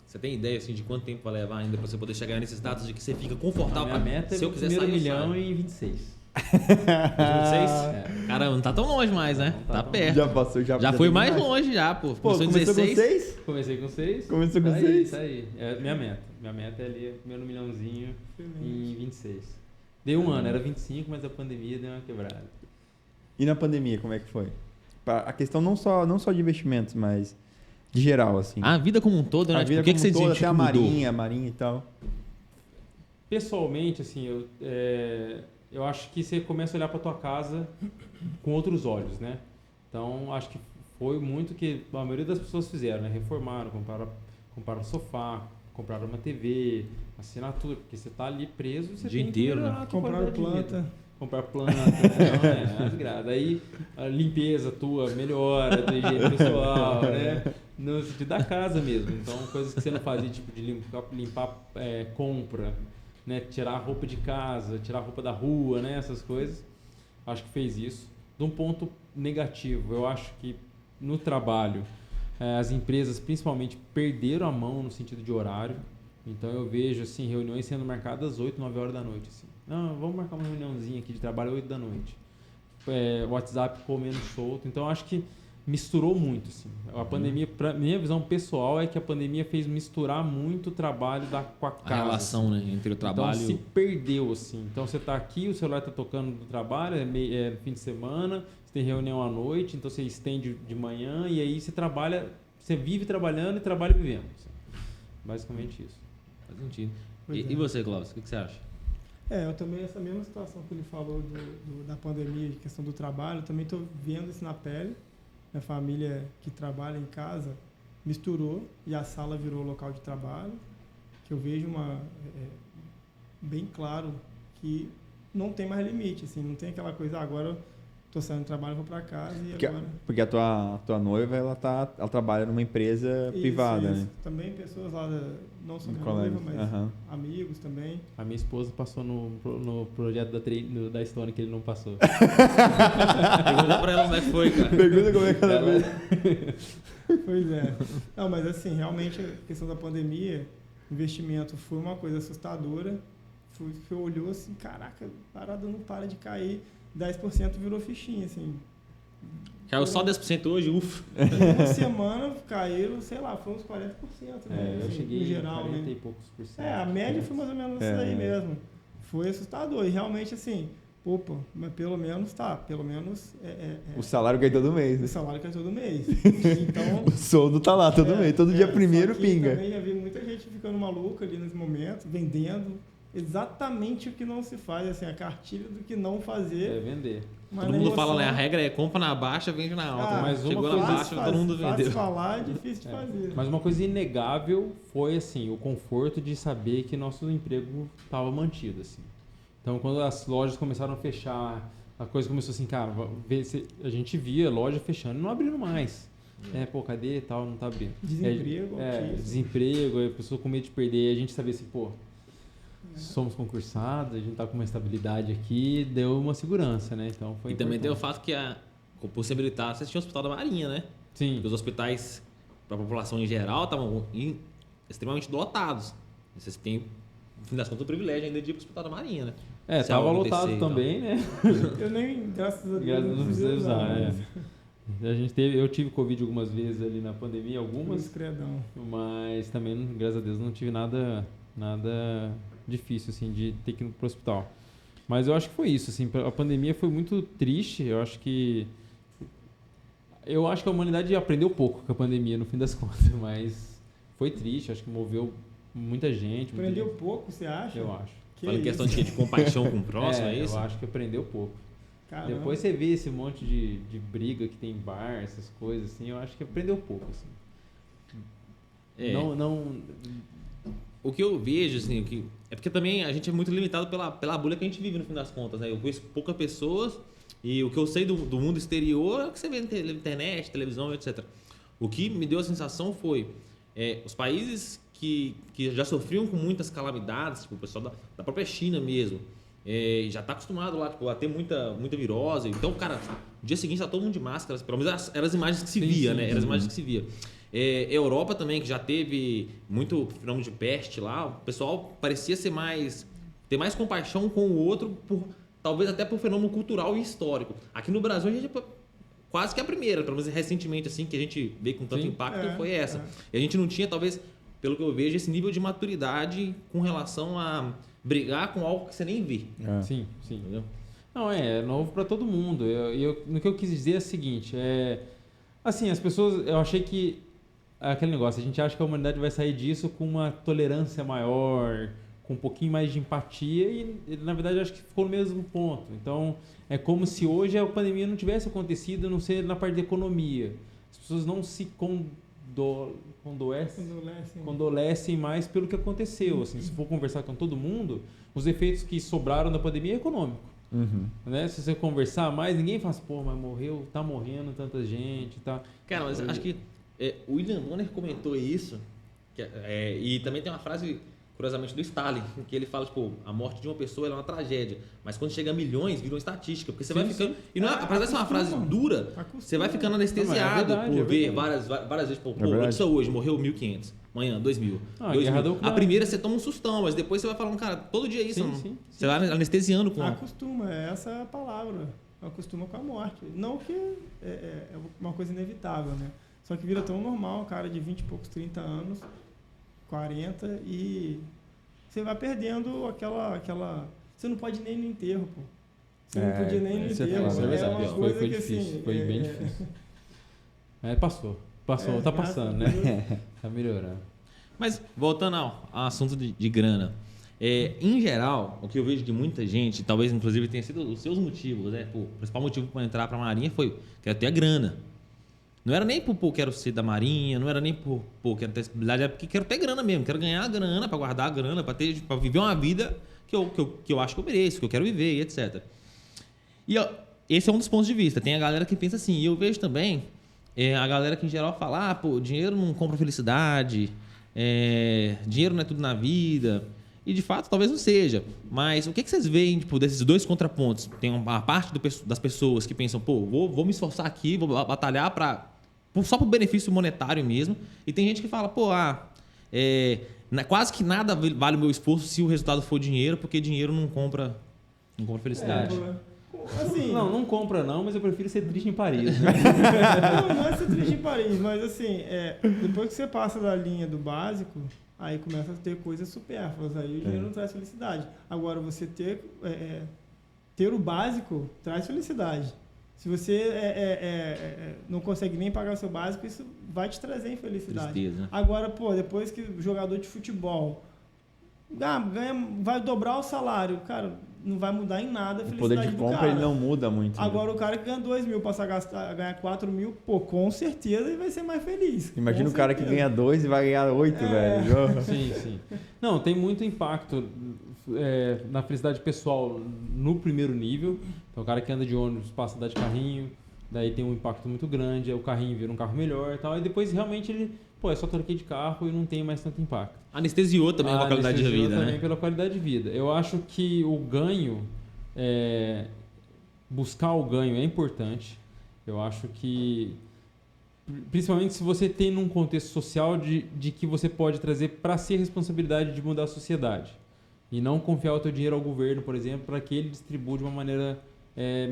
você tem ideia assim, de quanto tempo vai levar ainda para você poder chegar nesse status de que você fica confortável? A minha meta é o primeiro milhão em 26. 26? Caramba, não tá tão longe mais, né? Tá perto. Já passou, já foi mais longe já, pô. Pô, começou com 6? Comecei com 6. Começou com 6? Isso aí. É minha meta. Minha meta é ali, primeiro milhãozinho em 26. Deu um ano, era 25, mas a pandemia deu uma quebrada. E na pandemia, como é que foi? A questão não só de investimentos, mas de geral, assim. A vida como um todo, né? A vida tipo, o que você toda, sentiu até que a mudou? Marinha e tal. Pessoalmente, assim, eu acho que você começa a olhar para tua casa com outros olhos, né? Então, acho que foi muito que a maioria das pessoas fizeram, né? Reformaram, compraram sofá, compraram uma TV, assinatura, porque você tá ali preso, você Dia tem inteiro, que melhorar né? a tua Compraram qualidade de vida. planta. Comprar planta, então, as gradas. Aí a limpeza tua melhora, do higiene pessoal, né? No sentido da casa mesmo. Então, coisas que você não fazia, tipo de limpar compra, né? Tirar a roupa de casa, tirar a roupa da rua, né? Essas coisas. Acho que fez isso. De um ponto negativo, eu acho que no trabalho, as empresas principalmente perderam a mão no sentido de horário. Então eu vejo assim, reuniões sendo marcadas às 8, 9 horas da noite. Assim. Não, vamos marcar uma reuniãozinha aqui de trabalho às 8 da noite. WhatsApp comendo solto. Então eu acho que misturou muito. Assim. A pandemia, pra minha visão pessoal, é que a pandemia fez misturar muito o trabalho com a casa. A relação, assim. né, entre o trabalho Então se perdeu. Assim. Então você está aqui, o celular está tocando no trabalho, é fim de semana, você tem reunião à noite, então você estende de manhã e aí você trabalha, você vive trabalhando e trabalha vivendo. Assim. Basicamente isso. Faz sentido. Pois E você, Clóvis, o que você acha? Eu também, essa mesma situação que ele falou da pandemia, de questão do trabalho, eu também estou vendo isso na pele. Minha família que trabalha em casa misturou e a sala virou local de trabalho, que eu vejo bem claro que não tem mais limite, assim, não tem aquela coisa, agora estou saindo do trabalho, vou para casa e agora... Porque a tua noiva, ela trabalha numa empresa privada, isso. né? Também pessoas lá, não só minha colegas, noiva, mas amigos também. A minha esposa passou no projeto da Estônia que ele não passou. Pergunta pra ela como é que foi, cara. Pergunta como é que ela foi. Pois é. Não, mas assim, realmente a questão da pandemia, investimento foi uma coisa assustadora. Você olhou assim, caraca, a parada não para de cair. 10% virou fichinha, assim. Caiu só 10% hoje, ufa. Em uma semana caíram, sei lá, foi uns 40%, né? Eu assim, cheguei no geral, 40 né? e poucos por cento. A média foi mais ou menos isso aí mesmo. Foi assustador. E realmente, assim, opa, mas pelo menos O salário cai todo mês, o né? salário cai todo mês. Então, O soldo tá lá todo mês, todo dia primeiro só que pinga. Também já vi muita gente ficando maluca ali nesse momento, vendendo exatamente o que não se faz, assim, a cartilha do que não fazer. Vender. Todo mundo fala, né? A regra é compra na baixa, vende na alta. mas Chegou uma na coisa baixa, todo mundo vendeu. Fácil falar, difícil de fazer. Mas uma coisa inegável foi assim, o conforto de saber que nosso emprego estava mantido. Assim. Então, quando as lojas começaram a fechar, a coisa começou assim, cara, a gente via loja fechando e não abrindo mais. Pô, cadê tal, não tá abrindo. Desemprego, desemprego, a pessoa com medo de perder, a gente sabia assim, pô, somos concursados, a gente está com uma estabilidade aqui, deu uma segurança, né? Então foi E também tem o importante. fato que a possibilidade, vocês tinham o Hospital da Marinha, né? Sim. Porque os hospitais, para a população em geral, estavam extremamente lotados. Vocês têm, no fim das contas, o privilégio ainda de ir para o Hospital da Marinha, né? Se Tava algo lotado acontecer e também, né? Eu nem, graças a Deus, Graças a Deus não precisa usar, mas eu tive Covid algumas vezes ali na pandemia, algumas, discretão. mas também, graças a Deus, não tive nada difícil, assim, de ter que ir pro hospital. Mas eu acho que foi isso, assim, a pandemia foi muito triste, eu acho que a humanidade aprendeu pouco com a pandemia, no fim das contas, mas foi triste, acho que moveu muita gente. Aprendeu pouco, você acha? Eu acho. Falando em questão de compaixão com o próximo, é isso? Eu acho que aprendeu pouco. Caramba. Depois você vê esse monte de briga que tem em bar, essas coisas, assim, eu acho que aprendeu pouco, assim. É. Não... O que eu vejo, assim, é porque também a gente é muito limitado pela bolha que a gente vive, no fim das contas, né? Eu conheço poucas pessoas e o que eu sei do mundo exterior é o que você vê na internet, televisão, etc. O que me deu a sensação foi os países que já sofriam com muitas calamidades, tipo o pessoal da própria China mesmo, já está acostumado lá tipo, a ter muita virose. Então, cara, no dia seguinte tá todo mundo de máscara, pelo menos eram as imagens que se via, né? Eram as imagens que se via. Europa também, que já teve muito fenômeno de peste lá, o pessoal parecia ter mais compaixão com o outro, talvez até por fenômeno cultural e histórico. Aqui no Brasil, a gente quase que é a primeira, pelo menos recentemente, assim, que a gente vê com tanto impacto, foi essa. E a gente não tinha, talvez, pelo que eu vejo, esse nível de maturidade com relação a brigar com algo que você nem vê. Sim. Entendeu? Não, é novo para todo mundo. No que eu quis dizer é o seguinte, assim, as pessoas, eu achei que aquele negócio, a gente acha que a humanidade vai sair disso com uma tolerância maior, com um pouquinho mais de empatia e na verdade, eu acho que ficou no mesmo ponto. Então, é como se hoje a pandemia não tivesse acontecido, não sei, na parte da economia. As pessoas não se condolecem mais pelo que aconteceu. Assim, se for conversar com todo mundo, os efeitos que sobraram da pandemia é econômico. Né? Se você conversar mais, ninguém fala assim, pô, mas tá morrendo tanta gente. Tá... Cara, mas acho que o William Bonner comentou isso, e também tem uma frase, curiosamente, do Stalin, que ele fala, tipo, a morte de uma pessoa é uma tragédia, mas quando chega a milhões, vira uma estatística, porque você vai ficando... E não apesar de ser uma frase dura, você vai ficando anestesiado por ver várias vezes, pô, notícia hoje, morreu 1.500, amanhã, 2.000. A primeira você toma um sustão, mas depois você vai falando, cara, todo dia é isso. Você vai anestesiando com... Acostuma, essa é a palavra. Acostuma com a morte. Não que é uma coisa inevitável, né? Só que vira tão normal, cara de 20 e poucos, 30 anos, 40, e você vai perdendo aquela... Você não pode nem no enterro, pô. Você não podia nem no enterro. Foi difícil, foi bem difícil. Passou, tá passando, né? Tá melhorando. Mas, voltando ao assunto de grana, em geral, o que eu vejo de muita gente, talvez inclusive tenha sido os seus motivos, né? O principal motivo para entrar para a Marinha foi quero ter a grana. Não era nem por quero ser da Marinha, não era nem por quero ter estabilidade, era porque quero ter grana mesmo, quero ganhar a grana, para guardar a grana, para viver uma vida que eu acho que eu mereço, que eu quero viver, e etc. E esse é um dos pontos de vista. Tem a galera que pensa assim, e eu vejo também a galera que em geral fala, dinheiro não compra felicidade, dinheiro não é tudo na vida. E de fato talvez não seja. Mas o que vocês veem desses dois contrapontos? Tem uma parte das pessoas que pensam, vou me esforçar aqui, vou batalhar só por benefício monetário mesmo. E tem gente que fala, quase que nada vale o meu esforço se o resultado for dinheiro, porque dinheiro não compra felicidade. Assim, não compra não, mas eu prefiro ser triste em Paris. Né? não é ser triste em Paris, mas assim, depois que você passa da linha do básico, aí começa a ter coisas supérfluas, aí o dinheiro não traz felicidade. Agora, você ter o básico traz felicidade. Se você não consegue nem pagar o seu básico, isso vai te trazer infelicidade. Tristeza, né? Agora, depois que o jogador de futebol vai dobrar o salário, cara, não vai mudar em nada a felicidade do cara. O poder de compra ele não muda muito. Agora, o cara que ganha 2.000 passar a ganhar 4.000, com certeza ele vai ser mais feliz. Imagina o cara que ganha 2 e vai ganhar 8, velho. Sim. Não, tem muito impacto na felicidade pessoal no primeiro nível. Então, o cara que anda de ônibus passa a andar de carrinho, daí tem um impacto muito grande, aí o carrinho vira um carro melhor e tal, e depois realmente ele pô, eu só troquei de carro e não tem mais tanto impacto. Anestesiou também com a qualidade de vida, também né? pela qualidade de vida. Eu acho que o ganho, buscar o ganho é importante. Eu acho que, principalmente se você tem num contexto social de que você pode trazer para si a responsabilidade de mudar a sociedade. E não confiar o teu dinheiro ao governo, por exemplo, para que ele distribua de uma maneira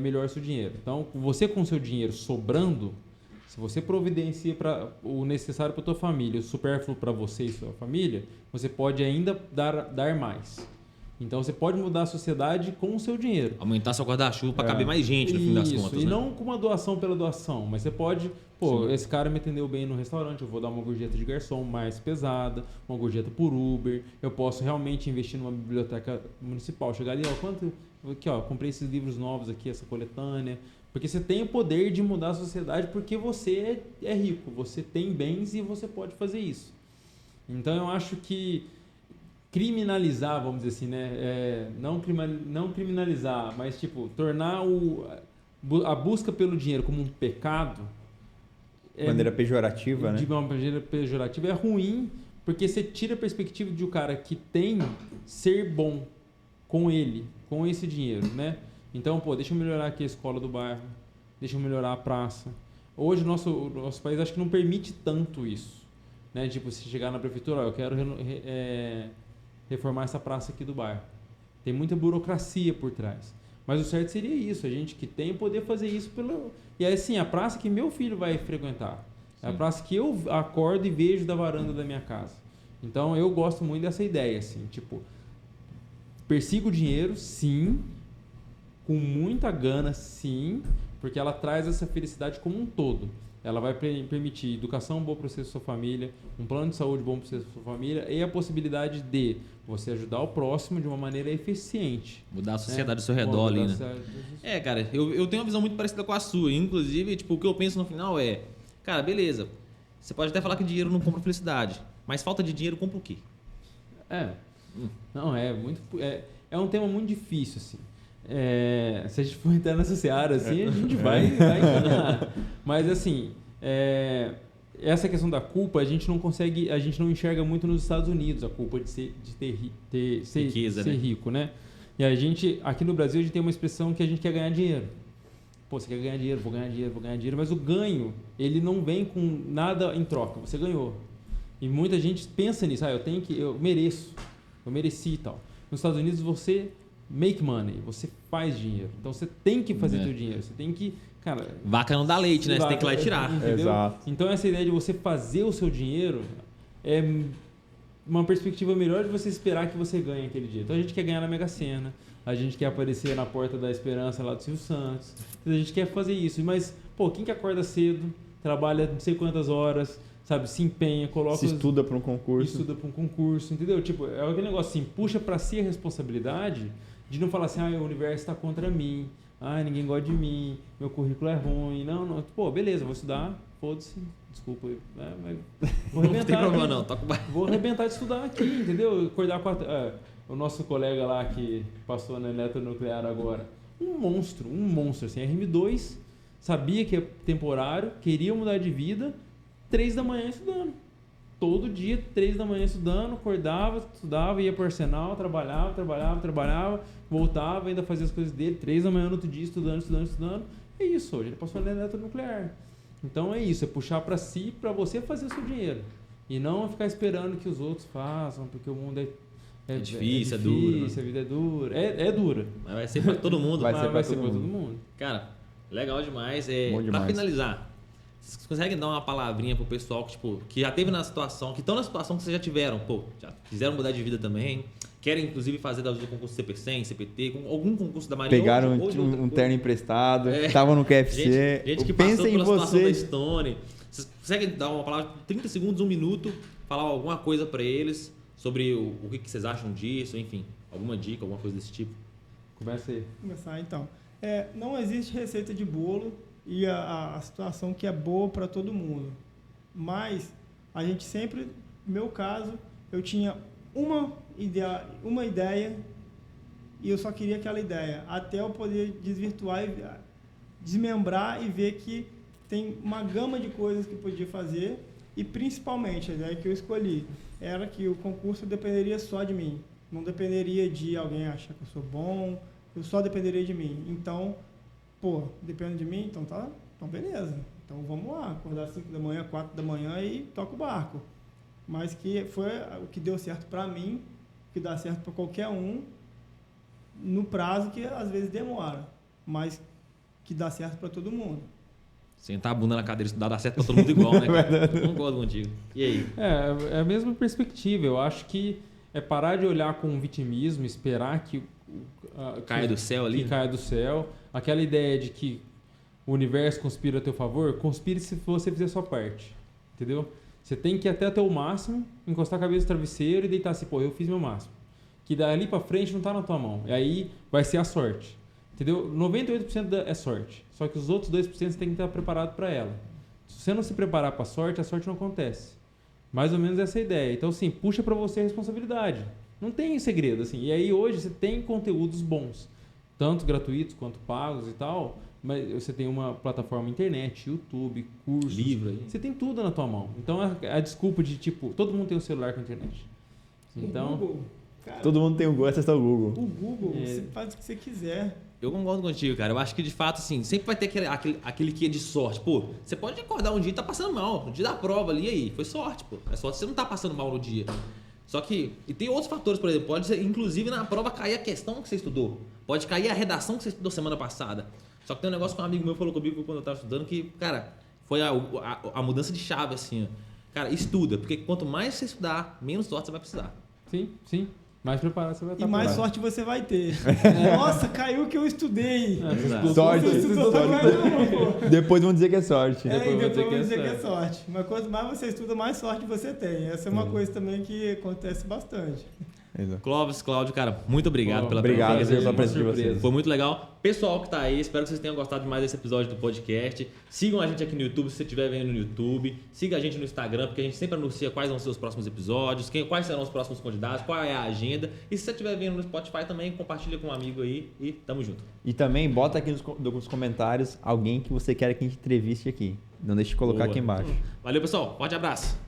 melhor seu dinheiro. Então, você com o seu dinheiro sobrando, se você providencia o necessário para a tua família, o supérfluo para você e sua família, você pode ainda dar mais. Então, você pode mudar a sociedade com o seu dinheiro. Aumentar seu guarda-chuva para caber mais gente, no fim das contas. E né? não com uma doação pela doação, mas você pode... Pô, esse cara me atendeu bem no restaurante, eu vou dar uma gorjeta de garçom mais pesada, uma gorjeta por Uber, eu posso realmente investir numa biblioteca municipal. Chegar ali, aqui, comprei esses livros novos aqui, essa coletânea. Porque você tem o poder de mudar a sociedade porque você é rico, você tem bens e você pode fazer isso. Então, eu acho que criminalizar, vamos dizer assim, né? Não criminalizar, mas tipo, tornar a busca pelo dinheiro como um pecado... De maneira pejorativa, né? De uma maneira pejorativa é ruim, porque você tira a perspectiva de um cara que tem ser bom com ele, com esse dinheiro, né? Então, pô, deixa eu melhorar aqui a escola do bairro, deixa eu melhorar a praça. Hoje o nosso país acho que não permite tanto isso, né? Tipo, se chegar na prefeitura, eu quero reformar essa praça aqui do bairro. Tem muita burocracia por trás. Mas o certo seria isso, a gente que tem poder fazer isso E aí, assim, a praça que meu filho vai frequentar. É a praça que eu acordo e vejo da varanda da minha casa. Então, eu gosto muito dessa ideia, assim, tipo... Persiga o dinheiro, sim. Com muita gana, sim. Porque ela traz essa felicidade como um todo. Ela vai permitir educação boa para você e sua família, um plano de saúde bom para você e sua família e a possibilidade de você ajudar o próximo de uma maneira eficiente. Mudar a sociedade ao seu redor ali, né? Cara, eu tenho uma visão muito parecida com a sua. Inclusive, tipo, o que eu penso no final cara, beleza, você pode até falar que dinheiro não compra felicidade, mas falta de dinheiro compra o quê? Não, é um tema muito difícil, assim. Se a gente for entrar nessa seara assim, a gente vai enganar. Mas assim, essa questão da culpa a gente não enxerga muito nos Estados Unidos, a culpa de ser riqueza, ser rico, né? E a gente, aqui no Brasil, a gente tem uma expressão que a gente quer ganhar dinheiro. Pô, você quer ganhar dinheiro, vou ganhar dinheiro, mas o ganho, ele não vem com nada em troca, você ganhou. E muita gente pensa nisso, eu mereci e tal. Nos Estados Unidos você make money, você faz dinheiro. Então você tem que fazer seu dinheiro, você tem que, cara... Vaca não dá leite, né? Você tem que ir lá e tirar. Entendeu? Exato. Então essa ideia de você fazer o seu dinheiro é uma perspectiva melhor de você esperar que você ganhe aquele dia. Então a gente quer ganhar na Mega Sena, a gente quer aparecer na Porta da Esperança lá do Silvio Santos, a gente quer fazer isso. Mas, pô, quem que acorda cedo, trabalha não sei quantas horas, sabe, se empenha, estuda para um concurso. Estuda para um concurso, entendeu? Tipo, é aquele negócio assim, puxa para si a responsabilidade de não falar assim, o universo está contra mim, ninguém gosta de mim, meu currículo é ruim. Não, pô, beleza, vou estudar, foda-se, desculpa, mas vou arrebentar. Não tem problema aqui, não, toca mais. Vou arrebentar de estudar aqui, entendeu? Acordar com o nosso colega lá que passou na eletronuclear agora, um monstro, assim, RM2, sabia que é temporário, queria mudar de vida, 3 da manhã estudando. Todo dia, 3 da manhã estudando, acordava, estudava, ia pro arsenal, trabalhava, voltava, ainda fazia as coisas dele, 3 da manhã no outro dia, estudando. É isso, hoje ele passou na eletronuclear. Então é isso, é puxar para si, para você fazer o seu dinheiro. E não ficar esperando que os outros façam, porque o mundo é difícil, é duro. A vida é dura. É dura. Mas vai ser para todo mundo. Vai ser para todo mundo. Cara, legal demais. Bom demais. Para finalizar, vocês conseguem dar uma palavrinha pro pessoal que, tipo, que já teve na situação, que estão na situação que vocês já tiveram, já quiseram mudar de vida também, querem inclusive fazer do concurso CP100, CPT, com algum concurso da Marinha. Pegaram um terno emprestado, estavam no KFC. Gente que passou pela situação da Stone. Vocês conseguem dar uma palavra, 30 segundos, 1 minuto, falar alguma coisa para eles sobre o que vocês acham disso, enfim, alguma dica, alguma coisa desse tipo? Começa aí. Começar então. Não existe receita de bolo e a situação que é boa para todo mundo. Mas a gente sempre, no meu caso, eu tinha uma ideia e eu só queria aquela ideia, até eu poder desvirtuar e desmembrar e ver que tem uma gama de coisas que podia fazer E principalmente, a ideia que eu escolhi era que o concurso dependeria só de mim. Não dependeria de alguém achar que eu sou bom, eu só dependeria de mim. Então, depende de mim, então beleza. Então vamos lá, acordar 5 da manhã, 4 da manhã e toca o barco. Mas que foi o que deu certo para mim, que dá certo para qualquer um, no prazo que às vezes demora, mas que dá certo para todo mundo. Sentar a bunda na cadeira e estudar dá certo para todo mundo igual, né, cara? Concordo contigo. E aí? É a mesma perspectiva. Eu acho que é parar de olhar com vitimismo, esperar que caia do céu ali. Que caia do céu. Aquela ideia de que o universo conspira a teu favor, conspire se você fizer a sua parte. Entendeu? Você tem que ir até o máximo, encostar a cabeça no travesseiro e deitar assim, eu fiz meu máximo. Que dali pra frente não tá na tua mão. E aí vai ser a sorte. Entendeu? 98% é sorte. Só que os outros 2% você tem que estar preparado para ela. Se você não se preparar para a sorte não acontece. Mais ou menos essa é a ideia. Então, assim, puxa para você a responsabilidade. Não tem segredo, assim. E aí, hoje, você tem conteúdos bons. Tanto gratuitos quanto pagos e tal. Mas você tem uma plataforma internet, YouTube, cursos. Livro aí. Você tem tudo na tua mão. Então, a desculpa de, todo mundo tem um celular com internet. Então... O Google, cara, todo mundo tem o Google, acessar o Google. O Google, você faz o que você quiser. Eu concordo contigo, cara. Eu acho que, de fato, assim, sempre vai ter aquele quê de sorte. Você pode acordar um dia e tá passando mal. No dia da prova ali, aí, foi sorte, É sorte você não tá passando mal no dia. Só que... E tem outros fatores, por exemplo. Pode ser, inclusive, na prova cair a questão que você estudou. Pode cair a redação que você estudou semana passada. Só que tem um negócio que um amigo meu falou comigo quando eu tava estudando que, cara, foi a mudança de chave, assim, ó. Cara, estuda. Porque quanto mais você estudar, menos sorte você vai precisar. Sim. Mais preparado você vai estar. E mais sorte você vai ter. Nossa, caiu o que eu estudei. Sorte. Pô. Depois vão dizer que é sorte. Depois vão dizer que é sorte. Mas quanto mais você estuda, mais sorte você tem. Essa é uma coisa também que acontece bastante. Clóvis, Cláudio, cara, muito obrigado pela presença de vocês. Foi muito legal. Pessoal que tá aí, espero que vocês tenham gostado mais desse episódio do podcast. Sigam a gente aqui no YouTube, se você estiver vendo no YouTube. Siga a gente no Instagram, porque a gente sempre anuncia quais vão ser os próximos episódios, quais serão os próximos convidados, qual é a agenda. E se você estiver vendo no Spotify também, compartilha com um amigo aí e tamo junto. E também bota aqui nos comentários alguém que você quer que a gente entreviste aqui. Não deixe de colocar aqui embaixo. Valeu, pessoal. Forte abraço.